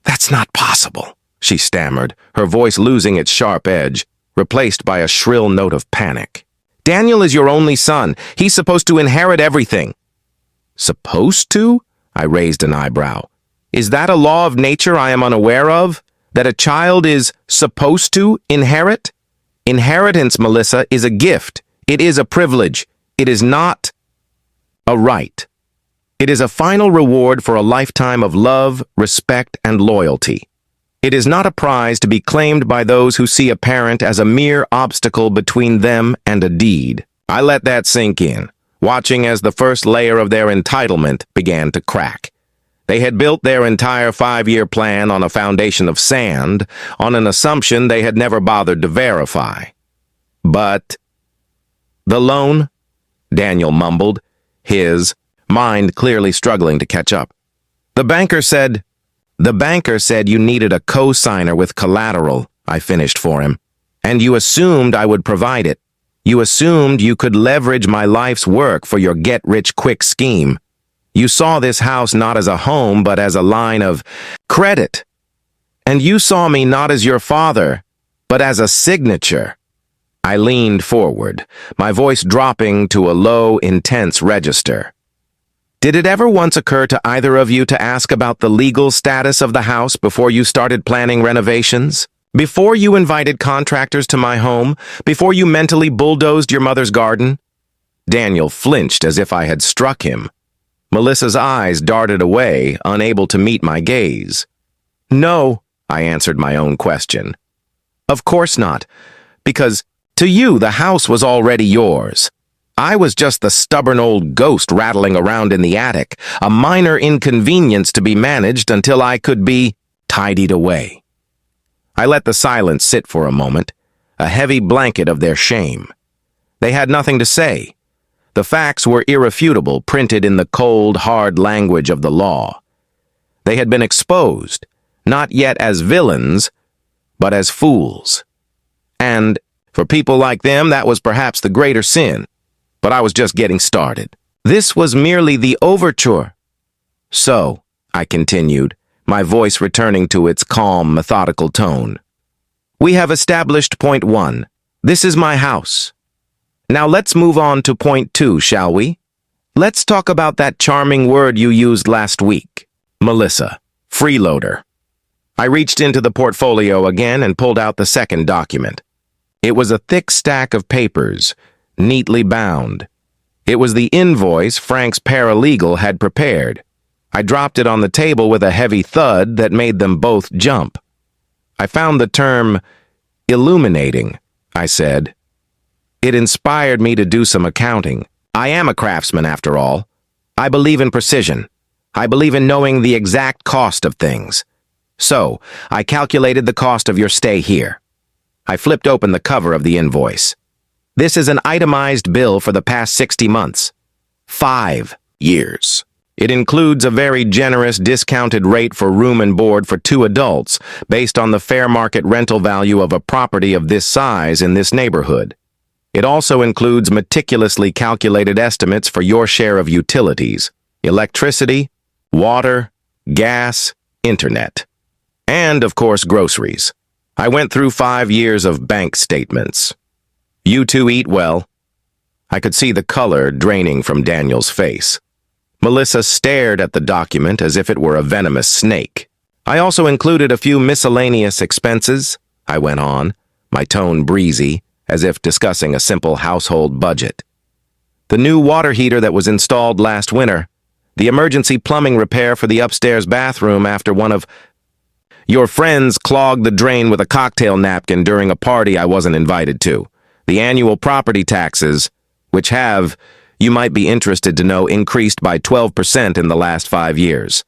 "That's not possible," she stammered, her voice losing its sharp edge, replaced by a shrill note of panic. "Daniel is your only son. He's supposed to inherit everything." "Supposed to?" I raised an eyebrow. "Is that a law of nature I am unaware of? That a child is supposed to inherit? Inheritance, Melissa, is a gift. It is a privilege. It is not a right. It is a final reward for a lifetime of love, respect, and loyalty. It is not a prize to be claimed by those who see a parent as a mere obstacle between them and a deed." I let that sink in, watching as the first layer of their entitlement began to crack. They had built their entire 5-year plan on a foundation of sand, on an assumption they had never bothered to verify. "But the loan?" Daniel mumbled, his mind clearly struggling to catch up. The banker said you needed a co-signer with collateral," I finished for him. "And you assumed I would provide it. You assumed you could leverage my life's work for your get-rich-quick scheme. You saw this house not as a home, but as a line of credit. And you saw me not as your father, but as a signature." I leaned forward, my voice dropping to a low, intense register. "Did it ever once occur to either of you to ask about the legal status of the house before you started planning renovations? Before you invited contractors to my home? Before you mentally bulldozed your mother's garden?" Daniel flinched as if I had struck him. Melissa's eyes darted away, unable to meet my gaze. "No," I answered my own question. "Of course not, because to you the house was already yours. I was just the stubborn old ghost rattling around in the attic, a minor inconvenience to be managed until I could be tidied away." I let the silence sit for a moment, a heavy blanket of their shame. They had nothing to say. The facts were irrefutable, printed in the cold, hard language of the law. They had been exposed, not yet as villains, but as fools. And, for people like them, that was perhaps the greater sin. But I was just getting started. This was merely the overture. So, I continued, my voice returning to its calm, methodical tone. We have established point 1. This is my house. Now let's move on to point 2, shall we? Let's talk about that charming word you used last week. Melissa. Freeloader. I reached into the portfolio again and pulled out the second document. It was a thick stack of papers, neatly bound. It was the invoice Frank's paralegal had prepared. I dropped it on the table with a heavy thud that made them both jump. I found the term illuminating, I said. It inspired me to do some accounting. I am a craftsman, after all. I believe in precision. I believe in knowing the exact cost of things. So, I calculated the cost of your stay here. I flipped open the cover of the invoice. This is an itemized bill for the past 60 months. 5 years. It includes a very generous discounted rate for room and board for 2 adults, based on the fair market rental value of a property of this size in this neighborhood. It also includes meticulously calculated estimates for your share of utilities, electricity, water, gas, internet, and, of course, groceries. I went through 5 years of bank statements. You two eat well. I could see the color draining from Daniel's face. Melissa stared at the document as if it were a venomous snake. I also included a few miscellaneous expenses, I went on, my tone breezy, as if discussing a simple household budget. The new water heater that was installed last winter, the emergency plumbing repair for the upstairs bathroom after one of your friends clogged the drain with a cocktail napkin during a party I wasn't invited to, the annual property taxes, which have, you might be interested to know, increased by 12% in the last 5 years.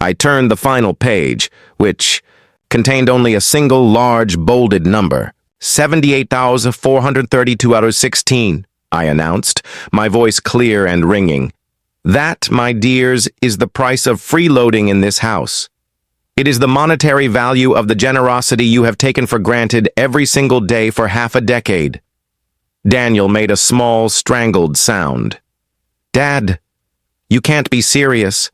I turned the final page, which contained only a single large bolded number, 78,432 out of 16, I announced, my voice clear and ringing. That, my dears, is the price of freeloading in this house. It is the monetary value of the generosity you have taken for granted every single day for half a decade. Daniel made a small, strangled sound. Dad, you can't be serious.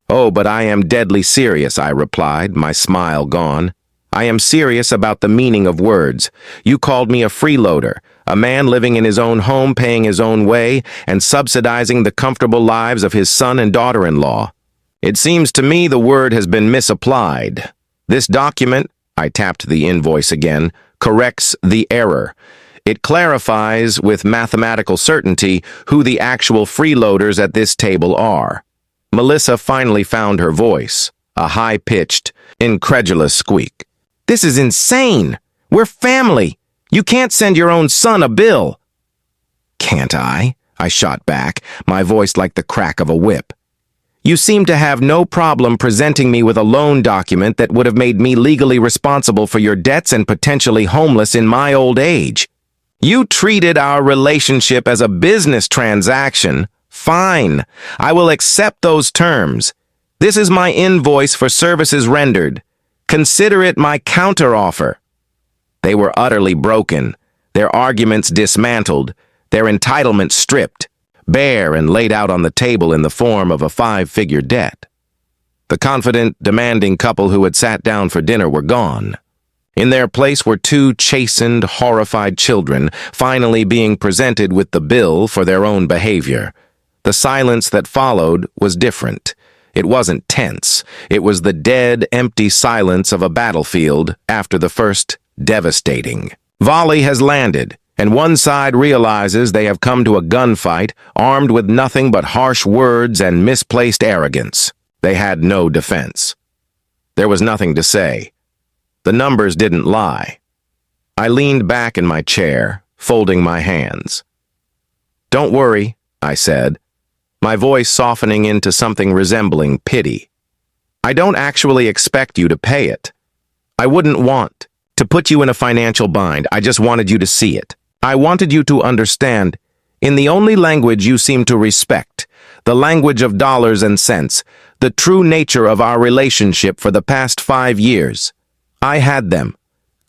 Oh, but I am deadly serious, I replied, my smile gone. I am serious about the meaning of words. You called me a freeloader, a man living in his own home, paying his own way, and subsidizing the comfortable lives of his son and daughter-in-law. It seems to me the word has been misapplied. This document, I tapped the invoice again, corrects the error. It clarifies with mathematical certainty who the actual freeloaders at this table are. Melissa finally found her voice, a high-pitched, incredulous squeak. This is insane! We're family! You can't send your own son a bill! Can't I? I shot back, my voice like the crack of a whip. You seem to have no problem presenting me with a loan document that would have made me legally responsible for your debts and potentially homeless in my old age. You treated our relationship as a business transaction. Fine. I will accept those terms. This is my invoice for services rendered. Consider it my counteroffer. They were utterly broken, their arguments dismantled, their entitlements stripped, bare and laid out on the table in the form of a 5-figure debt. The confident, demanding couple who had sat down for dinner were gone. In their place were 2 chastened, horrified children, finally being presented with the bill for their own behavior. The silence that followed was different. It wasn't tense. It was the dead, empty silence of a battlefield after the first devastating volley has landed, and one side realizes they have come to a gunfight, armed with nothing but harsh words and misplaced arrogance. They had no defense. There was nothing to say. The numbers didn't lie. I leaned back in my chair, folding my hands. Don't worry, I said, my voice softening into something resembling pity. I don't actually expect you to pay it. I wouldn't want to put you in a financial bind. I just wanted you to see it. I wanted you to understand, in the only language you seem to respect, the language of dollars and cents, the true nature of our relationship for the past 5 years. I had them,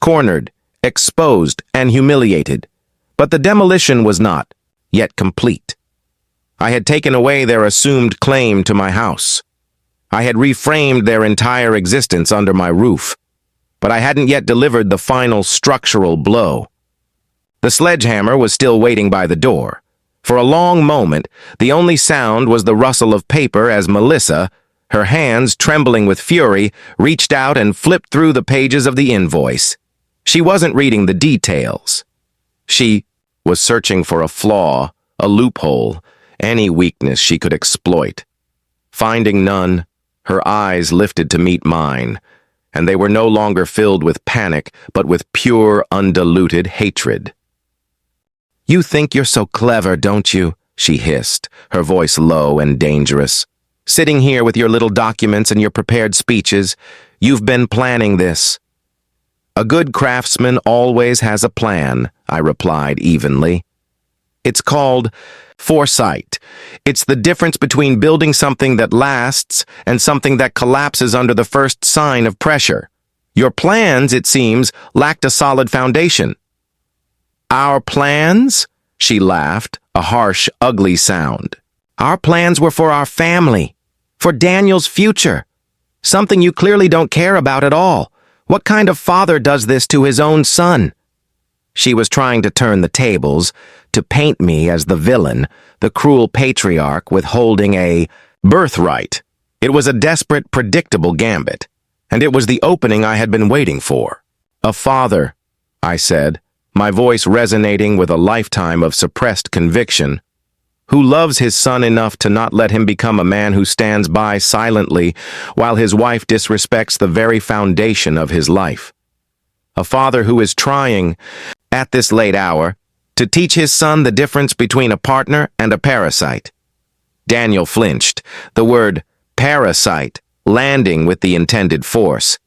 cornered, exposed, and humiliated. But the demolition was not yet complete. I had taken away their assumed claim to my house. I had reframed their entire existence under my roof, but I hadn't yet delivered the final structural blow. The sledgehammer was still waiting by the door. For a long moment, the only sound was the rustle of paper as Melissa, her hands trembling with fury, reached out and flipped through the pages of the invoice. She wasn't reading the details. She was searching for a flaw, a loophole, any weakness she could exploit. Finding none, her eyes lifted to meet mine, and they were no longer filled with panic, but with pure, undiluted hatred. "You think you're so clever, don't you?" she hissed, her voice low and dangerous. "Sitting here with your little documents and your prepared speeches, you've been planning this." "A good craftsman always has a plan," I replied evenly. "It's called foresight. It's the difference between building something that lasts and something that collapses under the first sign of pressure. Your plans, it seems, lacked a solid foundation." "Our plans?" she laughed, a harsh, ugly sound. "Our plans were for our family, for Daniel's future. Something you clearly don't care about at all. What kind of father does this to his own son?" She was trying to turn the tables, to paint me as the villain, the cruel patriarch withholding a birthright. It was a desperate, predictable gambit, and it was the opening I had been waiting for. "A father," I said, my voice resonating with a lifetime of suppressed conviction, "who loves his son enough to not let him become a man who stands by silently while his wife disrespects the very foundation of his life. A father who is trying, at this late hour, to teach his son the difference between a partner and a parasite." Daniel flinched, the word parasite landing with the intended force.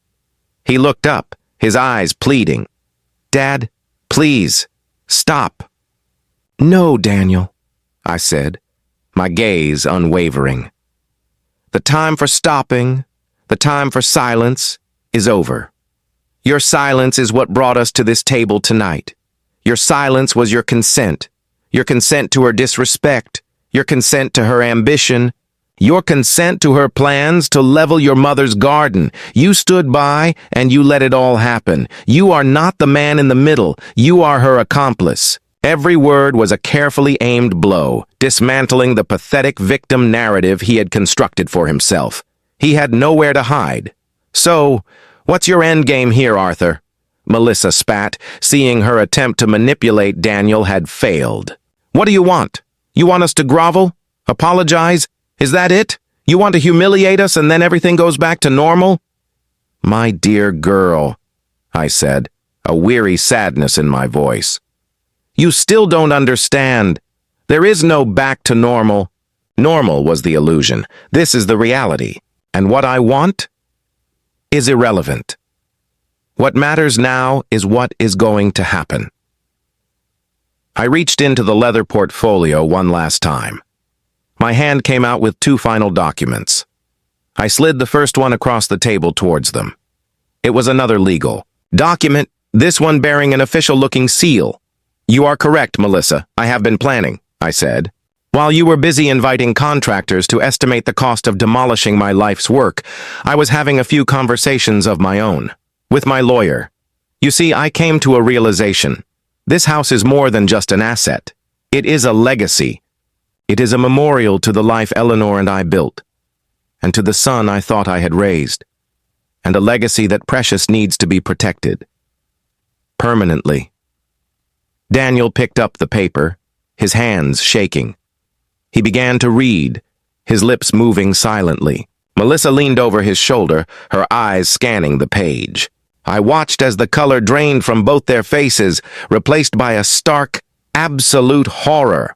He looked up, his eyes pleading. "Dad, please, stop." "No, Daniel," I said, my gaze unwavering. "The time for stopping, the time for silence, is over. Your silence is what brought us to this table tonight. Your silence was your consent to her disrespect, your consent to her ambition, your consent to her plans to level your mother's garden. You stood by and you let it all happen. You are not the man in the middle. You are her accomplice." Every word was a carefully aimed blow, dismantling the pathetic victim narrative he had constructed for himself. He had nowhere to hide. "So, what's your endgame here, Arthur?" Melissa spat, seeing her attempt to manipulate Daniel had failed. "What do you want? You want us to grovel? Apologize? Is that it? You want to humiliate us and then everything goes back to normal?" "My dear girl," I said, a weary sadness in my voice. "You still don't understand. There is no back to normal. Normal was the illusion. This is the reality. And what I want is irrelevant. What matters now is what is going to happen." I reached into the leather portfolio one last time. My hand came out with 2 final documents. I slid the first one across the table towards them. It was another legal document, this one bearing an official-looking seal. "You are correct, Melissa. I have been planning," I said. "While you were busy inviting contractors to estimate the cost of demolishing my life's work, I was having a few conversations of my own. With my lawyer. You see, I came to a realization. This house is more than just an asset. It is a legacy. It is a memorial to the life Eleanor and I built, and to the son I thought I had raised, and a legacy that Precious needs to be protected. Permanently." Daniel picked up the paper, his hands shaking. He began to read, his lips moving silently. Melissa leaned over his shoulder, her eyes scanning the page. I watched as the color drained from both their faces, replaced by a stark, absolute horror.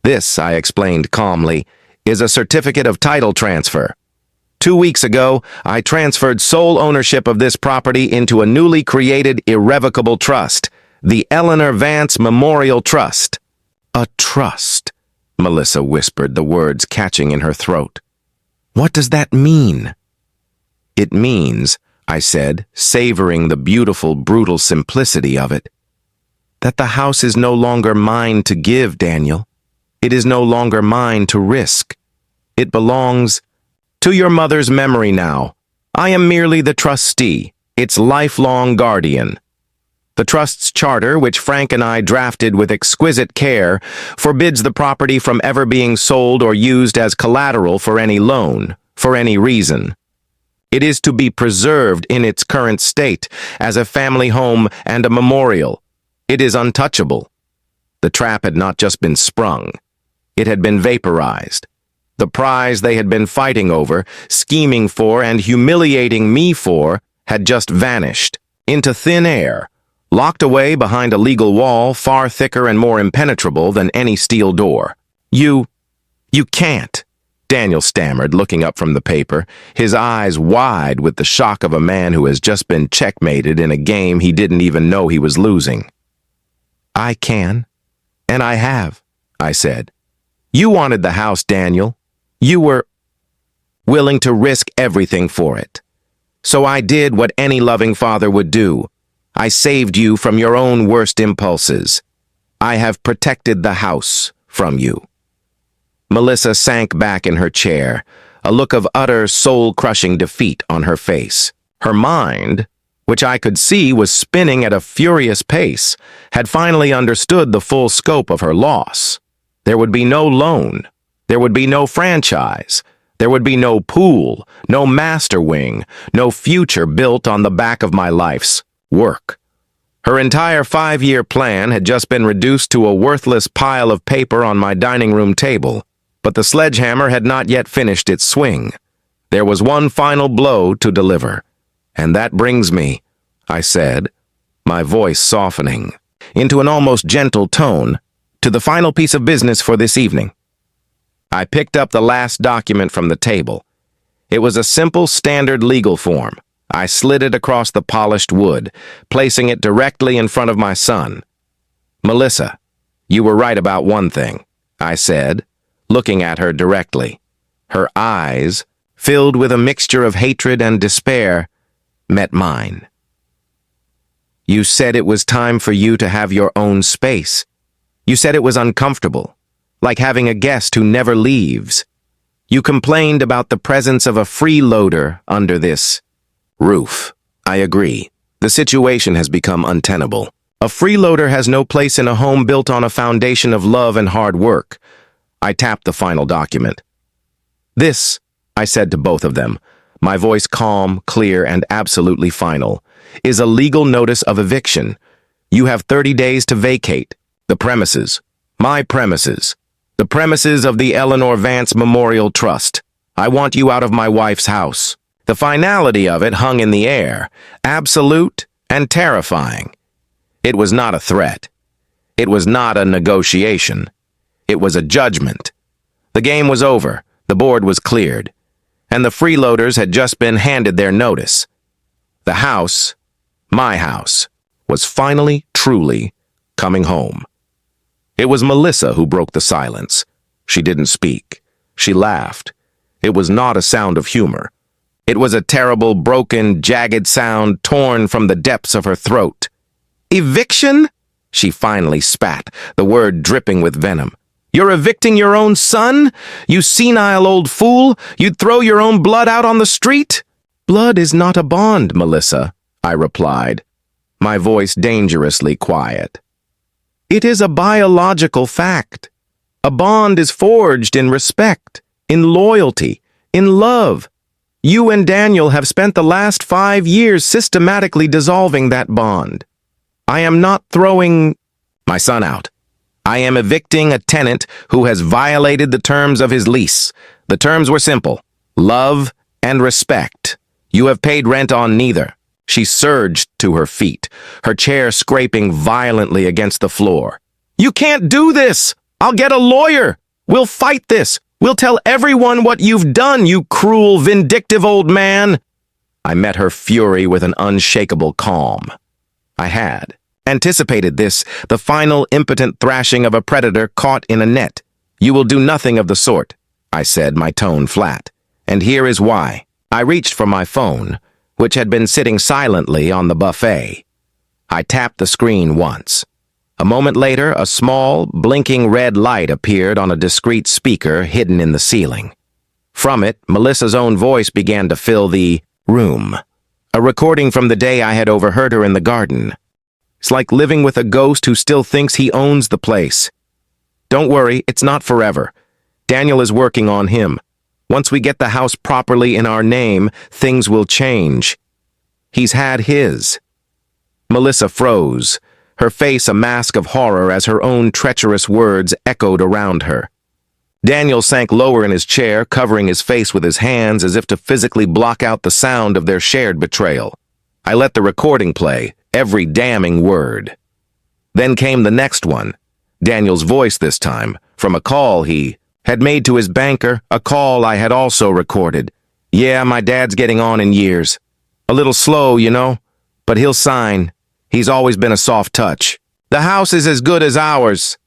"This," I explained calmly, "is a certificate of title transfer. 2 weeks ago, I transferred sole ownership of this property into a newly created irrevocable trust. The Eleanor Vance Memorial Trust. A trust, Melissa whispered, the words catching in her throat. What does that mean? It means, I said, savoring the beautiful, brutal simplicity of it, that the house is no longer mine to give, Daniel. It is no longer mine to risk. It belongs to your mother's memory now. I am merely the trustee, its lifelong guardian. The trust's charter, which Frank and I drafted with exquisite care, forbids the property from ever being sold or used as collateral for any loan, for any reason. It is to be preserved in its current state, as a family home and a memorial. It is untouchable. The trap had not just been sprung. It had been vaporized. The prize they had been fighting over, scheming for, and humiliating me for, had just vanished into thin air, locked away behind a legal wall far thicker and more impenetrable than any steel door. You can't, Daniel stammered, looking up from the paper, his eyes wide with the shock of a man who has just been checkmated in a game he didn't even know he was losing. I can, and I have, I said. You wanted the house, Daniel. You were willing to risk everything for it. So I did what any loving father would do. I saved you from your own worst impulses. I have protected the house from you. Melissa sank back in her chair, a look of utter, soul-crushing defeat on her face. Her mind, which I could see was spinning at a furious pace, had finally understood the full scope of her loss. There would be no loan. There would be no franchise. There would be no pool, no master wing, no future built on the back of my life's work. Her entire 5-year plan had just been reduced to a worthless pile of paper on my dining room table, but the sledgehammer had not yet finished its swing. There was one final blow to deliver. And that brings me, I said, my voice softening, into an almost gentle tone, to the final piece of business for this evening. I picked up the last document from the table. It was a simple, standard legal form. I slid it across the polished wood, placing it directly in front of my son. Melissa, you were right about one thing, I said, looking at her directly. Her eyes, filled with a mixture of hatred and despair, met mine. You said it was time for you to have your own space. You said it was uncomfortable, like having a guest who never leaves. You complained about the presence of a freeloader under this roof. I agree. The situation has become untenable. A freeloader has no place in a home built on a foundation of love and hard work. I tapped the final document. This, I said to both of them, my voice calm, clear, and absolutely final, is a legal notice of eviction. You have 30 days to vacate the premises, my premises, the premises of the Eleanor Vance Memorial Trust. I want you out of my wife's house. The finality of it hung in the air, absolute and terrifying. It was not a threat. It was not a negotiation. It was a judgment. The game was over, the board was cleared, and the freeloaders had just been handed their notice. The house, my house, was finally, truly coming home. It was Melissa who broke the silence. She didn't speak. She laughed. It was not a sound of humor. It was a terrible, broken, jagged sound torn from the depths of her throat. Eviction? She finally spat, the word dripping with venom. You're evicting your own son? You senile old fool? You'd throw your own blood out on the street? Blood is not a bond, Melissa, I replied, my voice dangerously quiet. It is a biological fact. A bond is forged in respect, in loyalty, in love. You and Daniel have spent the last 5 years systematically dissolving that bond. I am not throwing my son out. I am evicting a tenant who has violated the terms of his lease. The terms were simple: love and respect. You have paid rent on neither. She surged to her feet, her chair scraping violently against the floor. You can't do this! I'll get a lawyer! We'll fight this! We'll tell everyone what you've done, you cruel, vindictive old man! I met her fury with an unshakable calm. I had. anticipated this, the final impotent thrashing of a predator caught in a net. You will do nothing of the sort, I said, my tone flat. And here is why. I reached for my phone, which had been sitting silently on the buffet. I tapped the screen once. A moment later, a small, blinking red light appeared on a discreet speaker hidden in the ceiling. From it, Melissa's own voice began to fill the room. A recording from the day I had overheard her in the garden. It's like living with a ghost who still thinks he owns the place. Don't worry, it's not forever. Daniel is working on him. Once we get the house properly in our name, things will change. He's had his. Melissa froze, her face a mask of horror as her own treacherous words echoed around her. Daniel sank lower in his chair, covering his face with his hands as if to physically block out the sound of their shared betrayal. I let the recording play, every damning word. Then came the next one, Daniel's voice this time, from a call he had made to his banker, a call I had also recorded. Yeah, my dad's getting on in years. A little slow, you know, but he'll sign. He's always been a soft touch. The house is as good as ours.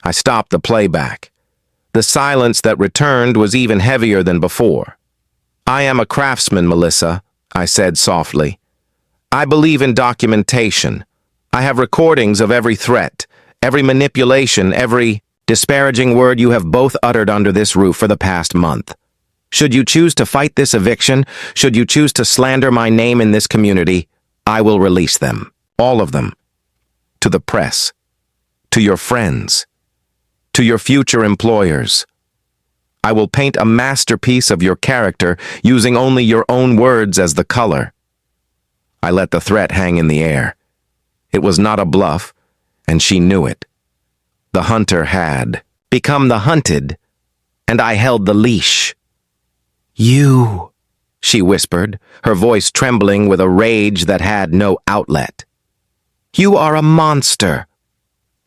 I stopped the playback. The silence that returned was even heavier than before. I am a craftsman, Melissa, I said softly. I believe in documentation. I have recordings of every threat, every manipulation, every disparaging word you have both uttered under this roof for the past month. Should you choose to fight this eviction, should you choose to slander my name in this community, I will release them, all of them, to the press, to your friends, to your future employers. I will paint a masterpiece of your character using only your own words as the color. I let the threat hang in the air. It was not a bluff, and she knew it. The hunter had become the hunted, and I held the leash. You, she whispered, her voice trembling with a rage that had no outlet. You are a monster.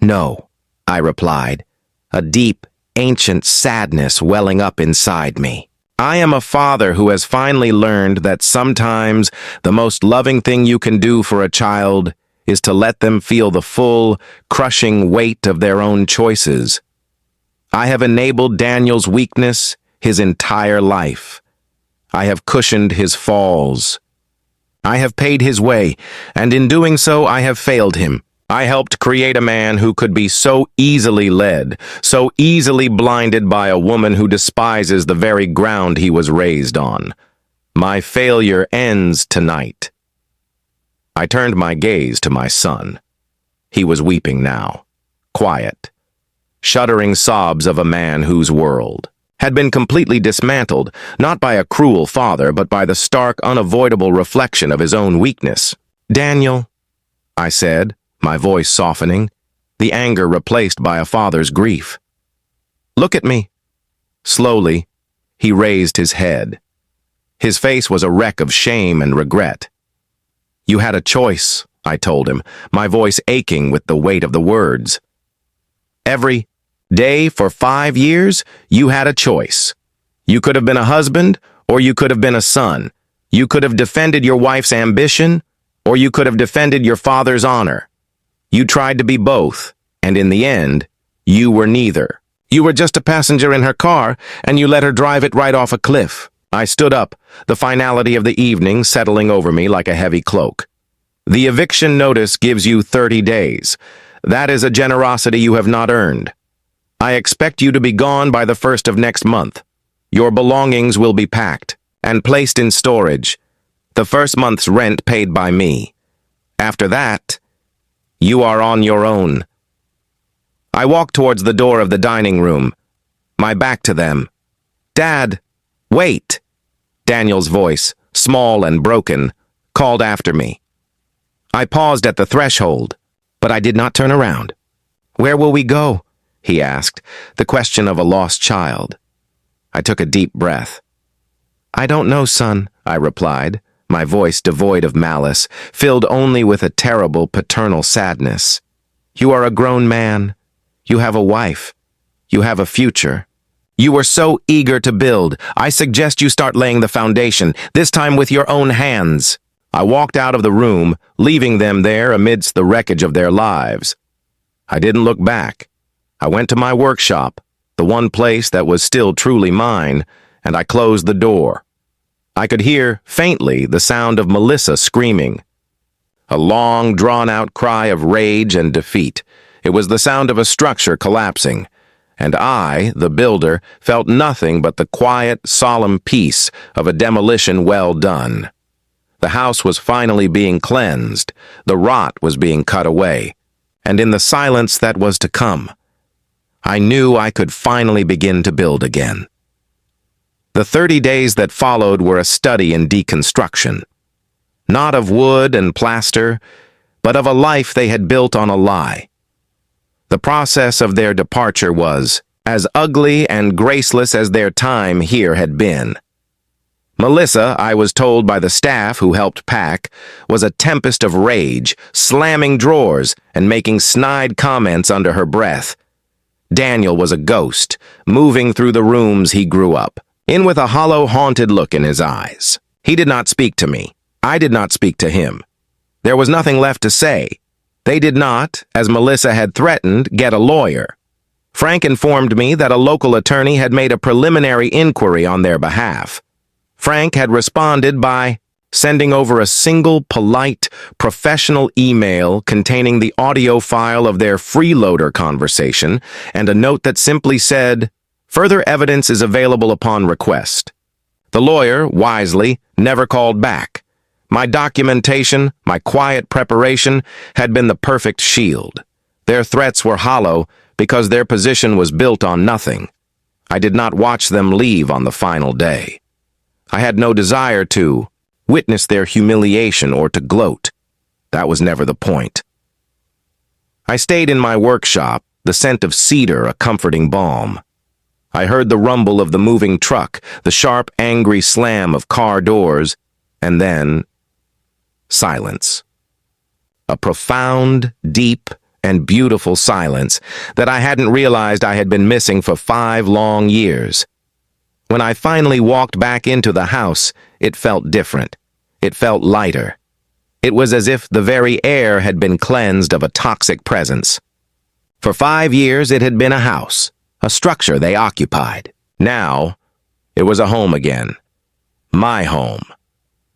No, I replied, a deep, ancient sadness welling up inside me. I am a father who has finally learned that sometimes the most loving thing you can do for a child is to let them feel the full, crushing weight of their own choices. I have enabled Daniel's weakness his entire life. I have cushioned his falls. I have paid his way, and in doing so I have failed him. I helped create a man who could be so easily led, so easily blinded by a woman who despises the very ground he was raised on. My failure ends tonight. I turned my gaze to my son. He was weeping now, quiet, shuddering sobs of a man whose world had been completely dismantled, not by a cruel father, but by the stark, unavoidable reflection of his own weakness. Daniel, I said, my voice softening, the anger replaced by a father's grief. Look at me. Slowly, he raised his head. His face was a wreck of shame and regret. You had a choice, I told him, my voice aching with the weight of the words. Every day for 5 years, you had a choice. You could have been a husband, or you could have been a son. You could have defended your wife's ambition, or you could have defended your father's honor. You tried to be both, and in the end, you were neither. You were just a passenger in her car, and you let her drive it right off a cliff. I stood up, the finality of the evening settling over me like a heavy cloak. The eviction notice gives you 30 days. That is a generosity you have not earned. I expect you to be gone by the 1st of next month. Your belongings will be packed and placed in storage. The first month's rent paid by me. After that, you are on your own. I walked towards the door of the dining room, my back to them. Dad, wait! Daniel's voice, small and broken, called after me. I paused at the threshold, but I did not turn around. Where will we go? He asked, the question of a lost child. I took a deep breath. I don't know, son, I replied, my voice devoid of malice, filled only with a terrible paternal sadness. You are a grown man. You have a wife. You have a future. You were so eager to build. I suggest you start laying the foundation, this time with your own hands. I walked out of the room, leaving them there amidst the wreckage of their lives. I didn't look back. I went to my workshop, the one place that was still truly mine, and I closed the door. I could hear, faintly, the sound of Melissa screaming. A long, drawn-out cry of rage and defeat. It was the sound of a structure collapsing, and I, the builder, felt nothing but the quiet, solemn peace of a demolition well done. The house was finally being cleansed, the rot was being cut away, and in the silence that was to come, I knew I could finally begin to build again. The 30 days that followed were a study in deconstruction. Not of wood and plaster, but of a life they had built on a lie. The process of their departure was as ugly and graceless as their time here had been. Melissa, I was told by the staff who helped pack, was a tempest of rage, slamming drawers and making snide comments under her breath. Daniel was a ghost, moving through the rooms he grew up, in with a hollow, haunted look in his eyes. He did not speak to me. I did not speak to him. There was nothing left to say. They did not, as Melissa had threatened, get a lawyer. Frank informed me that a local attorney had made a preliminary inquiry on their behalf. Frank had responded by sending over a single, polite, professional email containing the audio file of their freeloader conversation and a note that simply said, "Further evidence is available upon request." The lawyer, wisely, never called back. My documentation, my quiet preparation, had been the perfect shield. Their threats were hollow because their position was built on nothing. I did not watch them leave on the final day. I had no desire to witness their humiliation or to gloat. That was never the point. I stayed in my workshop, the scent of cedar a comforting balm. I heard the rumble of the moving truck, the sharp, angry slam of car doors, and then silence. A profound, deep, and beautiful silence that I hadn't realized I had been missing for 5 long years. When I finally walked back into the house, it felt different. It felt lighter. It was as if the very air had been cleansed of a toxic presence. For 5 years it had been a house, a structure they occupied. Now, it was a home again. My home.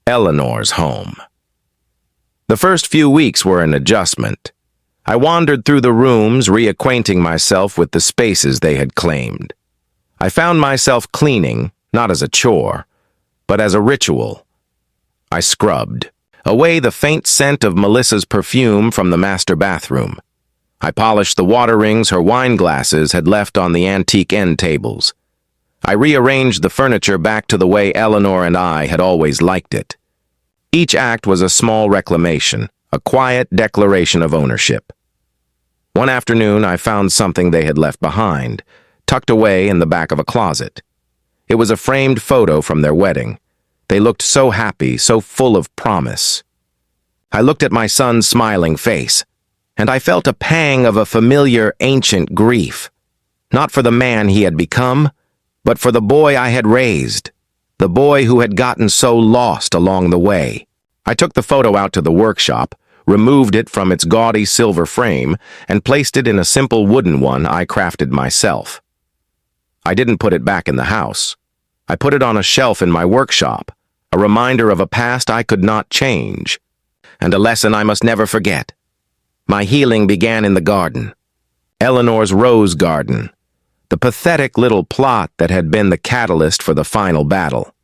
Eleanor's home. The first few weeks were an adjustment. I wandered through the rooms, reacquainting myself with the spaces they had claimed. I found myself cleaning, not as a chore, but as a ritual. I scrubbed away the faint scent of Melissa's perfume from the master bathroom. I polished the water rings her wine glasses had left on the antique end tables. I rearranged the furniture back to the way Eleanor and I had always liked it. Each act was a small reclamation, a quiet declaration of ownership. One afternoon, I found something they had left behind, tucked away in the back of a closet. It was a framed photo from their wedding. They looked so happy, so full of promise. I looked at my son's smiling face, and I felt a pang of a familiar, ancient grief. Not for the man he had become, but for the boy I had raised, the boy who had gotten so lost along the way. I took the photo out to the workshop, removed it from its gaudy silver frame, and placed it in a simple wooden one I crafted myself. I didn't put it back in the house. I put it on a shelf in my workshop, a reminder of a past I could not change, and a lesson I must never forget. My healing began in the garden, Eleanor's rose garden, the pathetic little plot that had been the catalyst for the final battle.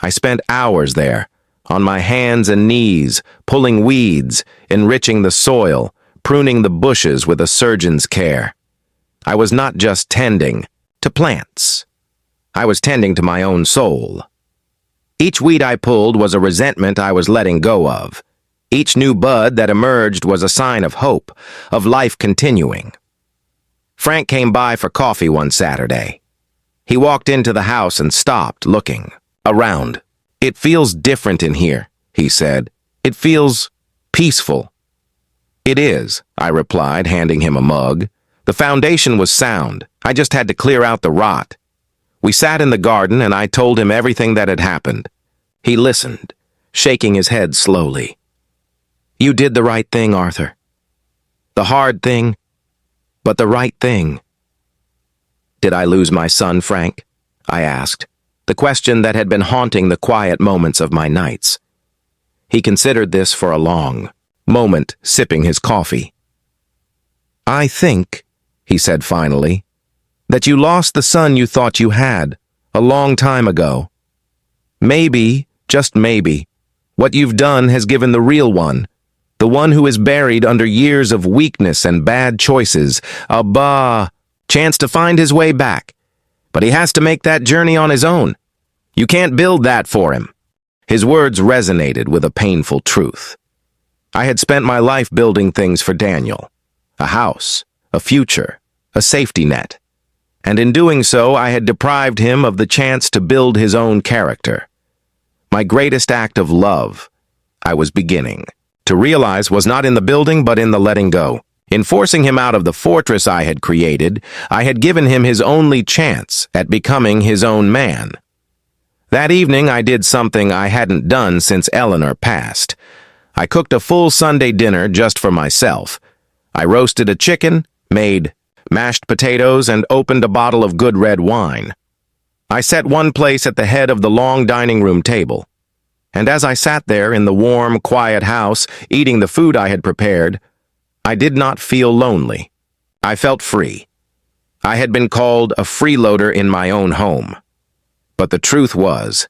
I spent hours there, on my hands and knees, pulling weeds, enriching the soil, pruning the bushes with a surgeon's care. I was not just tending to plants. I was tending to my own soul. Each weed I pulled was a resentment I was letting go of. Each new bud that emerged was a sign of hope, of life continuing. Frank came by for coffee one Saturday. He walked into the house and stopped, looking around. "It feels different in here," he said. "It feels peaceful." "It is," I replied, handing him a mug. The foundation was sound. I just had to clear out the rot. We sat in the garden and I told him everything that had happened. He listened, shaking his head slowly. "You did the right thing, Arthur. The hard thing, but the right thing." "Did I lose my son, Frank?" I asked, the question that had been haunting the quiet moments of my nights. He considered this for a long moment, sipping his coffee. "I think," he said finally, "that you lost the son you thought you had a long time ago. Maybe, just maybe, what you've done has given the real one, the one who is buried under years of weakness and bad choices, a chance to find his way back. But he has to make that journey on his own. You can't build that for him." His words resonated with a painful truth. I had spent my life building things for Daniel. A house, a future, a safety net. And in doing so, I had deprived him of the chance to build his own character. My greatest act of love, I was beginning to realize, was not in the building but in the letting go. In forcing him out of the fortress I had created, I had given him his only chance at becoming his own man. That evening I did something I hadn't done since Eleanor passed. I cooked a full Sunday dinner just for myself. I roasted a chicken, made mashed potatoes, and opened a bottle of good red wine. I set one place at the head of the long dining room table. And as I sat there in the warm, quiet house, eating the food I had prepared, I did not feel lonely. I felt free. I had been called a freeloader in my own home. But the truth was,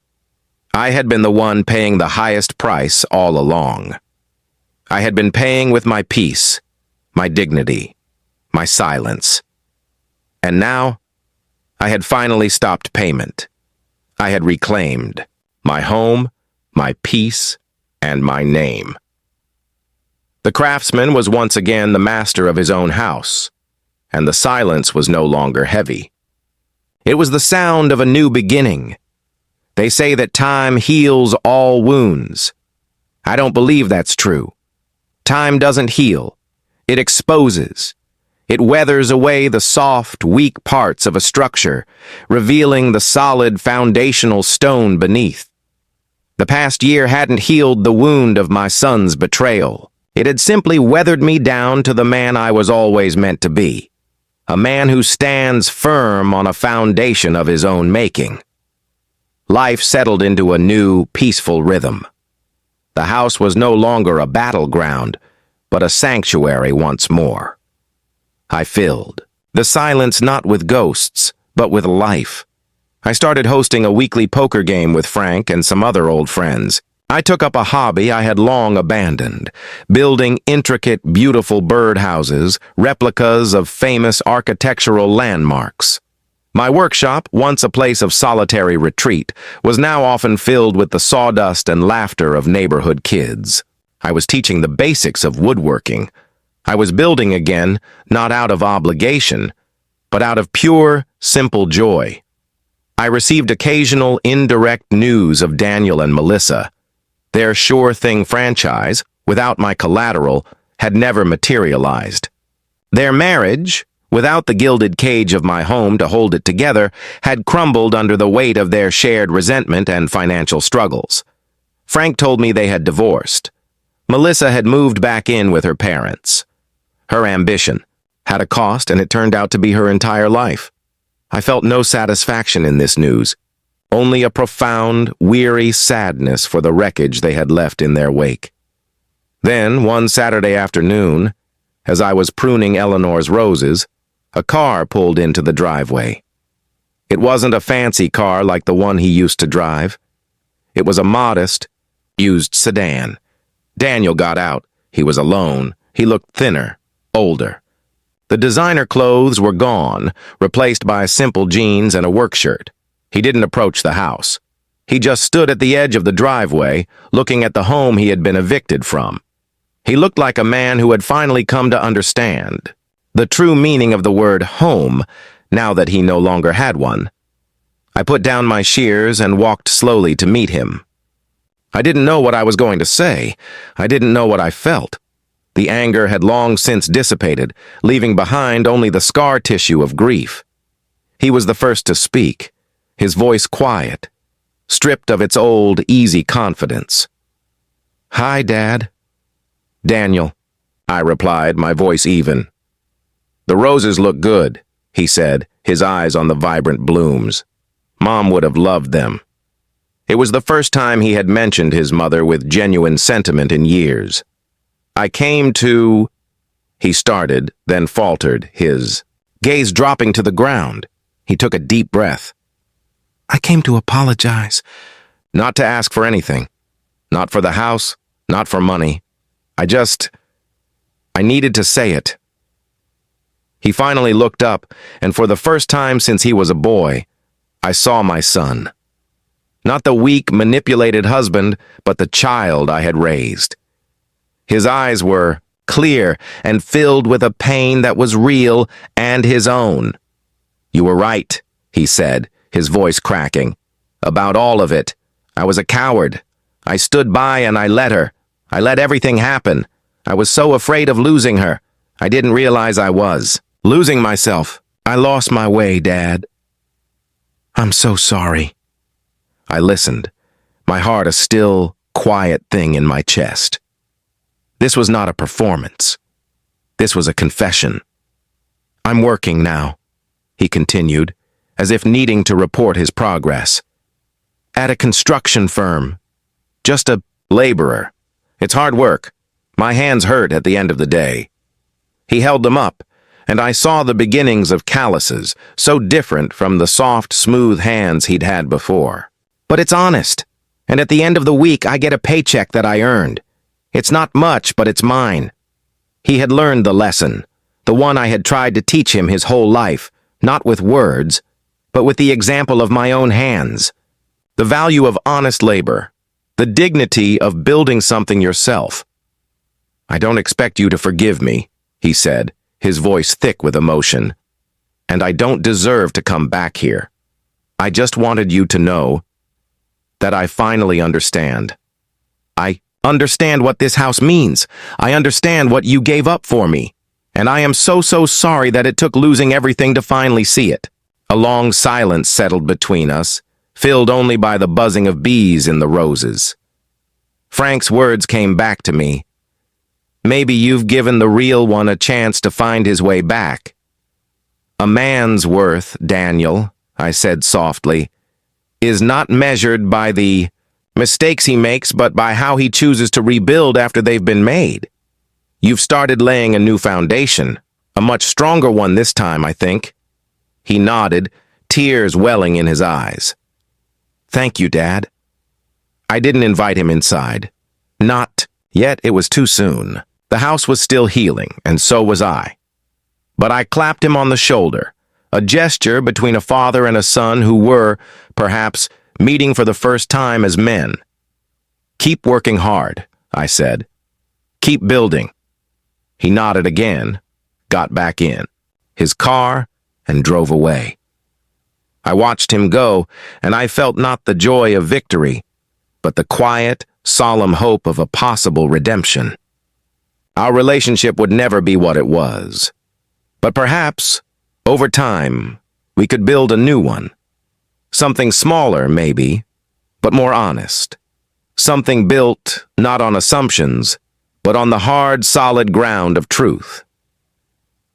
I had been the one paying the highest price all along. I had been paying with my peace, my dignity, my silence. And now, I had finally stopped payment. I had reclaimed my home, my peace, and my name. The craftsman was once again the master of his own house, and the silence was no longer heavy. It was the sound of a new beginning. They say that time heals all wounds. I don't believe that's true. Time doesn't heal. It exposes. It weathers away the soft, weak parts of a structure, revealing the solid foundational stone beneath. The past year hadn't healed the wound of my son's betrayal. It had simply weathered me down to the man I was always meant to be. A man who stands firm on a foundation of his own making. Life settled into a new, peaceful rhythm. The house was no longer a battleground, but a sanctuary once more. I filled the silence not with ghosts, but with life. I started hosting a weekly poker game with Frank and some other old friends. I took up a hobby I had long abandoned, building intricate, beautiful birdhouses, replicas of famous architectural landmarks. My workshop, once a place of solitary retreat, was now often filled with the sawdust and laughter of neighborhood kids. I was teaching the basics of woodworking. I was building again, not out of obligation, but out of pure, simple joy. I received occasional indirect news of Daniel and Melissa. Their sure thing franchise, without my collateral, had never materialized. Their marriage, without the gilded cage of my home to hold it together, had crumbled under the weight of their shared resentment and financial struggles. Frank told me they had divorced. Melissa had moved back in with her parents. Her ambition had a cost, and it turned out to be her entire life. I felt no satisfaction in this news. Only a profound, weary sadness for the wreckage they had left in their wake. Then, one Saturday afternoon, as I was pruning Eleanor's roses, a car pulled into the driveway. It wasn't a fancy car like the one he used to drive. It was a modest, used sedan. Daniel got out. He was alone. He looked thinner, older. The designer clothes were gone, replaced by simple jeans and a work shirt. He didn't approach the house. He just stood at the edge of the driveway, looking at the home he had been evicted from. He looked like a man who had finally come to understand the true meaning of the word home, now that he no longer had one. I put down my shears and walked slowly to meet him. I didn't know what I was going to say. I didn't know what I felt. The anger had long since dissipated, leaving behind only the scar tissue of grief. He was the first to speak, his voice quiet, stripped of its old, easy confidence. "Hi, Dad." "Daniel," I replied, my voice even. "The roses look good," he said, his eyes on the vibrant blooms. Mom would have loved them. It was the first time he had mentioned his mother with genuine sentiment in years. "I came to—" he started, then faltered, his gaze dropping to the ground. He took a deep breath. "I came to apologize." "Not to ask for anything. Not for the house, not for money. I needed to say it." He finally looked up, and for the first time since he was a boy, I saw my son. Not the weak, manipulated husband, but the child I had raised. His eyes were clear and filled with a pain that was real and his own. "You were right," he said, his voice cracking. "About all of it. I was a coward. I stood by and I let her. I let everything happen. I was so afraid of losing her. I didn't realize I was losing myself. I lost my way, Dad. I'm so sorry." I listened, my heart a still, quiet thing in my chest. This was not a performance. This was a confession. "I'm working now," he continued, as if needing to report his progress. "At a construction firm. Just a laborer. It's hard work. My hands hurt at the end of the day." He held them up, and I saw the beginnings of calluses, so different from the soft, smooth hands he'd had before. "But it's honest, and at the end of the week I get a paycheck that I earned. It's not much, but it's mine." He had learned the lesson, the one I had tried to teach him his whole life, not with words, but with the example of my own hands. The value of honest labor, the dignity of building something yourself. "I don't expect you to forgive me," he said, his voice thick with emotion. "And I don't deserve to come back here. I just wanted you to know that I finally understand. I understand what this house means. I understand what you gave up for me. And I am so sorry that it took losing everything to finally see it." A long silence settled between us, filled only by the buzzing of bees in the roses. Frank's words came back to me. "Maybe you've given the real one a chance to find his way back." "A man's worth, Daniel," I said softly, "is not measured by the mistakes he makes, but by how he chooses to rebuild after they've been made. You've started laying a new foundation, a much stronger one this time, I think." He nodded, tears welling in his eyes. "Thank you, Dad." I didn't invite him inside. Not yet. It was too soon. The house was still healing, and so was I. But I clapped him on the shoulder, a gesture between a father and a son who were, perhaps, meeting for the first time as men. "Keep working hard," I said. "Keep building." He nodded again, got back in his car, and drove away. I watched him go, and I felt not the joy of victory, but the quiet, solemn hope of a possible redemption. Our relationship would never be what it was, but perhaps, over time, we could build a new one. Something smaller, maybe, but more honest. Something built not on assumptions, but on the hard, solid ground of truth.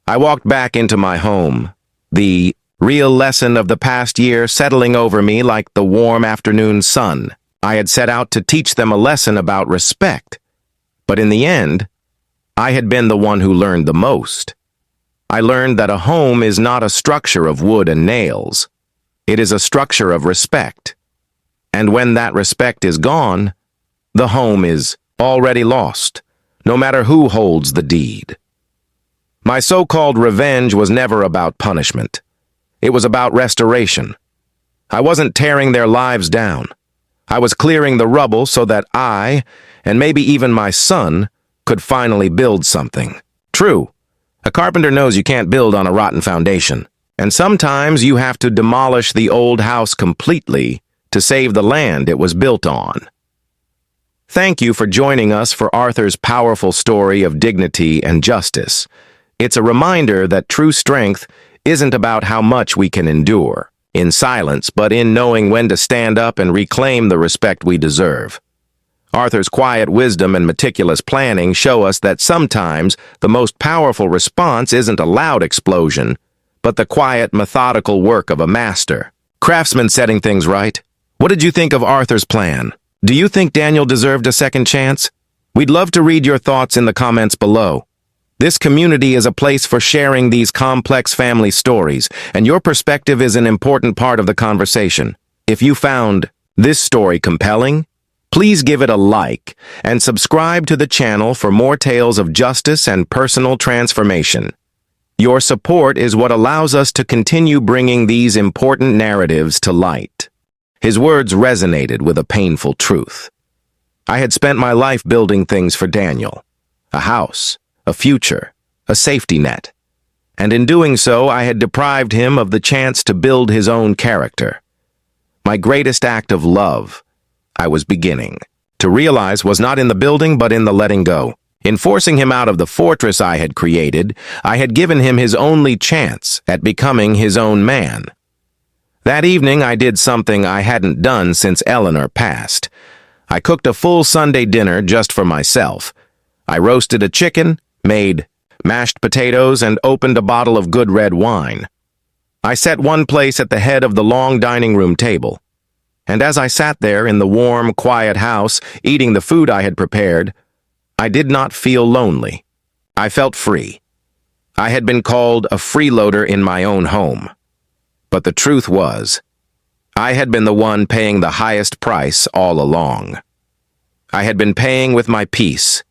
I walked back into my home, the real lesson of the past year settling over me like the warm afternoon sun. I had set out to teach them a lesson about respect, but in the end, I had been the one who learned the most. I learned that a home is not a structure of wood and nails. It is a structure of respect. And when that respect is gone, the home is already lost, no matter who holds the deed. My so-called revenge was never about punishment. It was about restoration. I wasn't tearing their lives down. I was clearing the rubble so that I, and maybe even my son, could finally build something. True, a carpenter knows you can't build on a rotten foundation, and sometimes you have to demolish the old house completely to save the land it was built on. Thank you for joining us for Arthur's powerful story of dignity and justice. It's a reminder that true strength isn't about how much we can endure in silence, but in knowing when to stand up and reclaim the respect we deserve. Arthur's quiet wisdom and meticulous planning show us that sometimes the most powerful response isn't a loud explosion, but the quiet, methodical work of a master. Craftsman setting things right. What did you think of Arthur's plan? Do you think Daniel deserved a second chance? We'd love to read your thoughts in the comments below. This community is a place for sharing these complex family stories, and your perspective is an important part of the conversation. If you found this story compelling, please give it a like and subscribe to the channel for more tales of justice and personal transformation. Your support is what allows us to continue bringing these important narratives to light. His words resonated with a painful truth. I had spent my life building things for Daniel. A house, a future, a safety net. And in doing so, I had deprived him of the chance to build his own character. My greatest act of love, I was beginning to realize, was not in the building but in the letting go. In forcing him out of the fortress I had created, I had given him his only chance at becoming his own man. That evening I did something I hadn't done since Eleanor passed. I cooked a full Sunday dinner just for myself. I roasted a chicken, made mashed potatoes, and opened a bottle of good red wine. I set one place at the head of the long dining room table. And as I sat there in the warm, quiet house, eating the food I had prepared, I did not feel lonely. I felt free. I had been called a freeloader in my own home. But the truth was, I had been the one paying the highest price all along. I had been paying with my peace,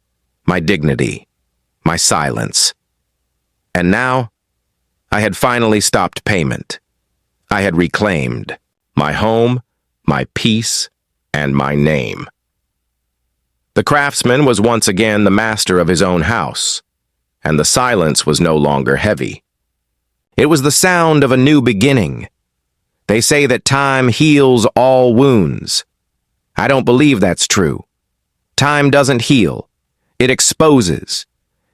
my dignity, my silence. And now, I had finally stopped payment. I had reclaimed my home, my peace, and my name. The craftsman was once again the master of his own house, and the silence was no longer heavy. It was the sound of a new beginning. They say that time heals all wounds. I don't believe that's true. Time doesn't heal. It exposes.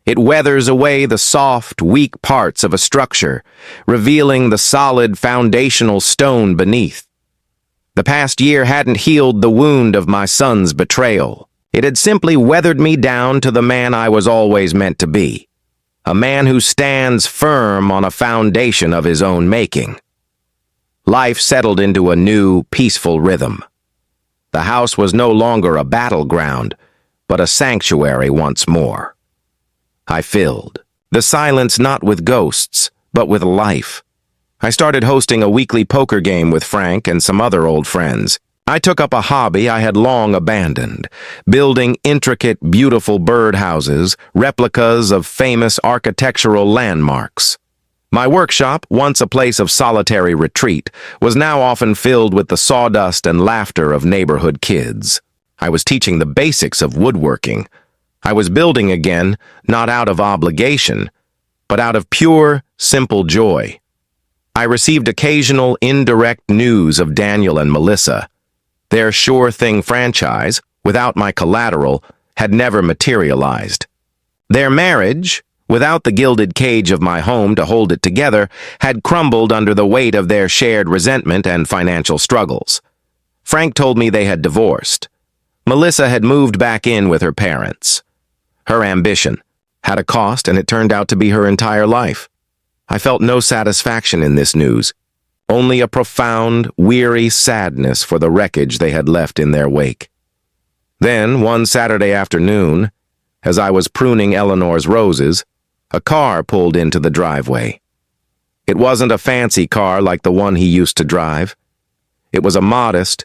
It weathers away the soft, weak parts of a structure, revealing the solid foundational stone beneath. The past year hadn't healed the wound of my son's betrayal. It had simply weathered me down to the man I was always meant to be. A man who stands firm on a foundation of his own making. Life settled into a new, peaceful rhythm. The house was no longer a battleground, but a sanctuary once more. I filled the silence not with ghosts, but with life. I started hosting a weekly poker game with Frank and some other old friends. I took up a hobby I had long abandoned, building intricate, beautiful birdhouses, replicas of famous architectural landmarks. My workshop, once a place of solitary retreat, was now often filled with the sawdust and laughter of neighborhood kids. I was teaching the basics of woodworking. I was building again, not out of obligation, but out of pure, simple joy. I received occasional indirect news of Daniel and Melissa. Their sure thing franchise, without my collateral, had never materialized. Their marriage, without the gilded cage of my home to hold it together, had crumbled under the weight of their shared resentment and financial struggles. Frank told me they had divorced. Melissa had moved back in with her parents. Her ambition had a cost, and it turned out to be her entire life. I felt no satisfaction in this news, only a profound, weary sadness for the wreckage they had left in their wake. Then, one Saturday afternoon, as I was pruning Eleanor's roses, a car pulled into the driveway. It wasn't a fancy car like the one he used to drive. It was a modest,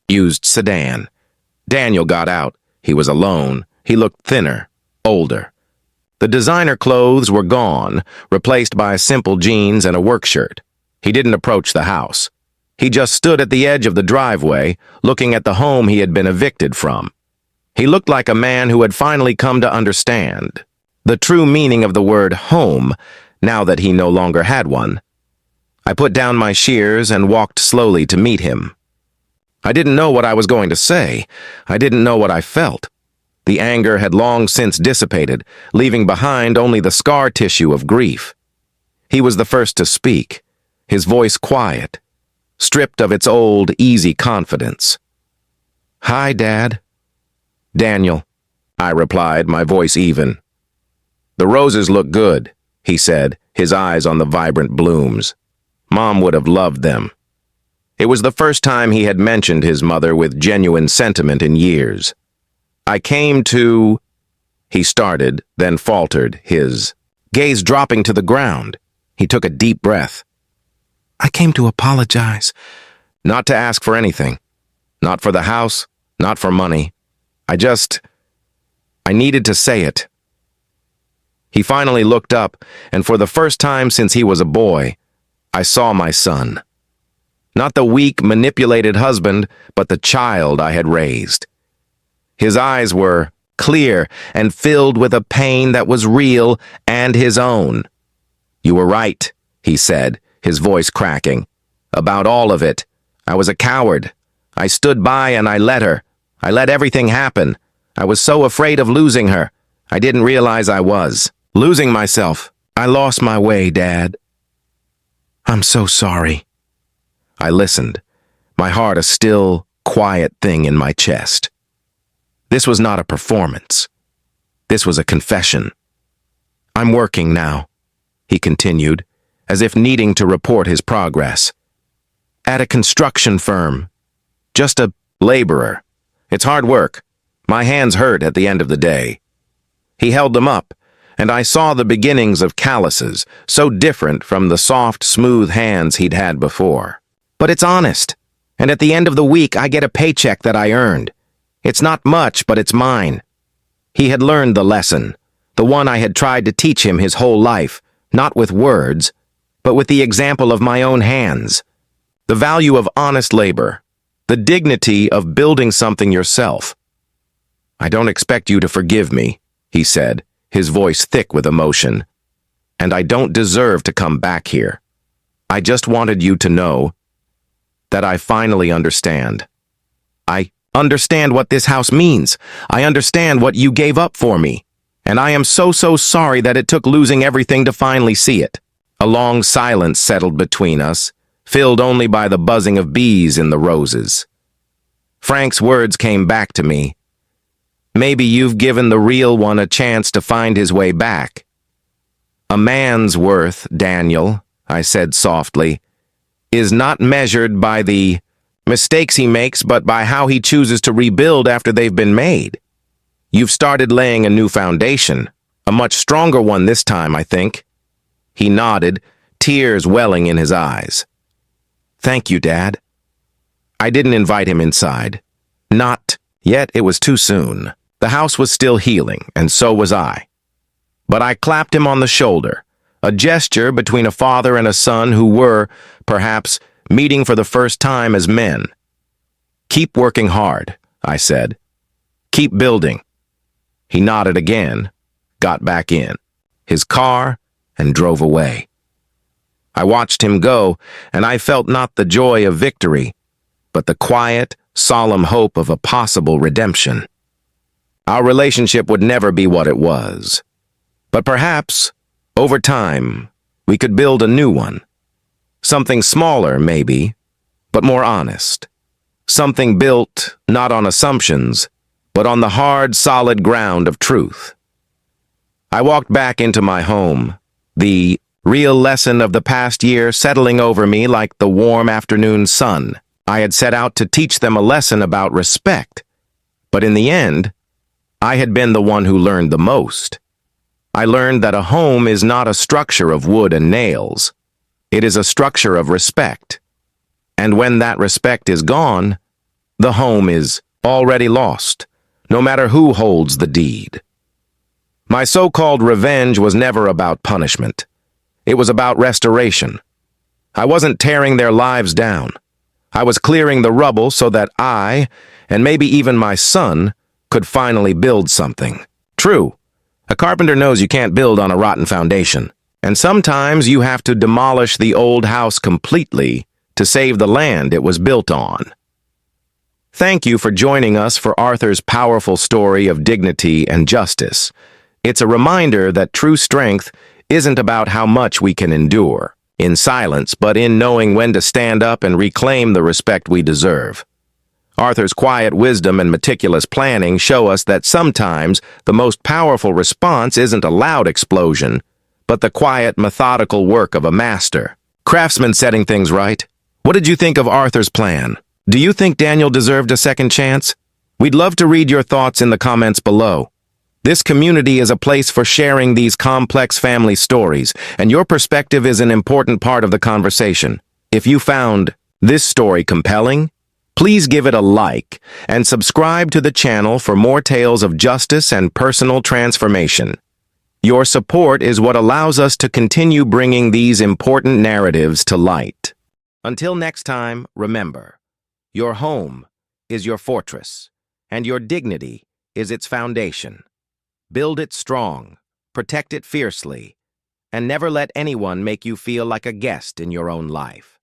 used sedan. Daniel got out. He was alone. He looked thinner, older. The designer clothes were gone, replaced by simple jeans and a work shirt. He didn't approach the house. He just stood at the edge of the driveway, looking at the home he had been evicted from. He looked like a man who had finally come to understand the true meaning of the word home, now that he no longer had one. I put down my shears and walked slowly to meet him. I didn't know what I was going to say. I didn't know what I felt. The anger had long since dissipated, leaving behind only the scar tissue of grief. He was the first to speak, his voice quiet, stripped of its old, easy confidence. "Hi, Dad." Daniel, I replied, my voice even. The roses look good, he said, his eyes on the vibrant blooms. Mom would have loved them. It was the first time he had mentioned his mother with genuine sentiment in years. I came to... He started, then faltered, his gaze dropping to the ground. He took a deep breath. I came to apologize. Not to ask for anything. Not for the house, not for money. I needed to say it. He finally looked up, and for the first time since he was a boy, I saw my son. Not the weak, manipulated husband, but the child I had raised. His eyes were clear and filled with a pain that was real and his own. You were right, he said, his voice cracking. About all of it. I was a coward. I stood by and I let her. I let everything happen. I was so afraid of losing her. I didn't realize I was. Losing myself. I lost my way, Dad. I'm so sorry. I listened, my heart a still, quiet thing in my chest. This was not a performance. This was a confession. I'm working now, he continued, as if needing to report his progress. At a construction firm. Just a laborer. It's hard work. My hands hurt at the end of the day. He held them up, and I saw the beginnings of calluses, so different from the soft, smooth hands he'd had before. But it's honest, and at the end of the week I get a paycheck that I earned. It's not much, but it's mine. He had learned the lesson, the one I had tried to teach him his whole life, not with words, but with the example of my own hands. The value of honest labor, the dignity of building something yourself. I don't expect you to forgive me, he said, his voice thick with emotion. And I don't deserve to come back here. I just wanted you to know that I finally understand. I understand what this house means. I understand what you gave up for me. And I am so sorry that it took losing everything to finally see it. A long silence settled between us, filled only by the buzzing of bees in the roses. Frank's words came back to me. Maybe you've given the real one a chance to find his way back. A man's worth, Daniel, I said softly, is not measured by the mistakes he makes, but by how he chooses to rebuild after they've been made. You've started laying a new foundation, a much stronger one this time, I think. He nodded, tears welling in his eyes. Thank you, Dad. I didn't invite him inside. Not yet, it was too soon. The house was still healing, and so was I. But I clapped him on the shoulder, a gesture between a father and a son who were, perhaps, meeting for the first time as men. Keep working hard, I said. Keep building. He nodded again, got back in his car, and drove away. I watched him go, and I felt not the joy of victory, but the quiet, solemn hope of a possible redemption. Our relationship would never be what it was, but perhaps, over time, we could build a new one. Something smaller, maybe, but more honest. Something built not on assumptions, but on the hard, solid ground of truth. I walked back into my home, the real lesson of the past year settling over me like the warm afternoon sun. I had set out to teach them a lesson about respect, but in the end, I had been the one who learned the most. I learned that a home is not a structure of wood and nails. It is a structure of respect. And when that respect is gone, the home is already lost, no matter who holds the deed. My so-called revenge was never about punishment. It was about restoration. I wasn't tearing their lives down. I was clearing the rubble so that I, and maybe even my son, could finally build something. True, a carpenter knows you can't build on a rotten foundation, and sometimes you have to demolish the old house completely to save the land it was built on. Thank you for joining us for Arthur's powerful story of dignity and justice. It's a reminder that true strength isn't about how much we can endure in silence, but in knowing when to stand up and reclaim the respect we deserve. Arthur's quiet wisdom and meticulous planning show us that sometimes the most powerful response isn't a loud explosion, but the quiet, methodical work of a master. Craftsman setting things right. What did you think of Arthur's plan? Do you think Daniel deserved a second chance? We'd love to read your thoughts in the comments below. This community is a place for sharing these complex family stories, and your perspective is an important part of the conversation. If you found this story compelling, please give it a like and subscribe to the channel for more tales of justice and personal transformation. Your support is what allows us to continue bringing these important narratives to light. Until next time, remember, your home is your fortress, and your dignity is its foundation. Build it strong, protect it fiercely, and never let anyone make you feel like a guest in your own life.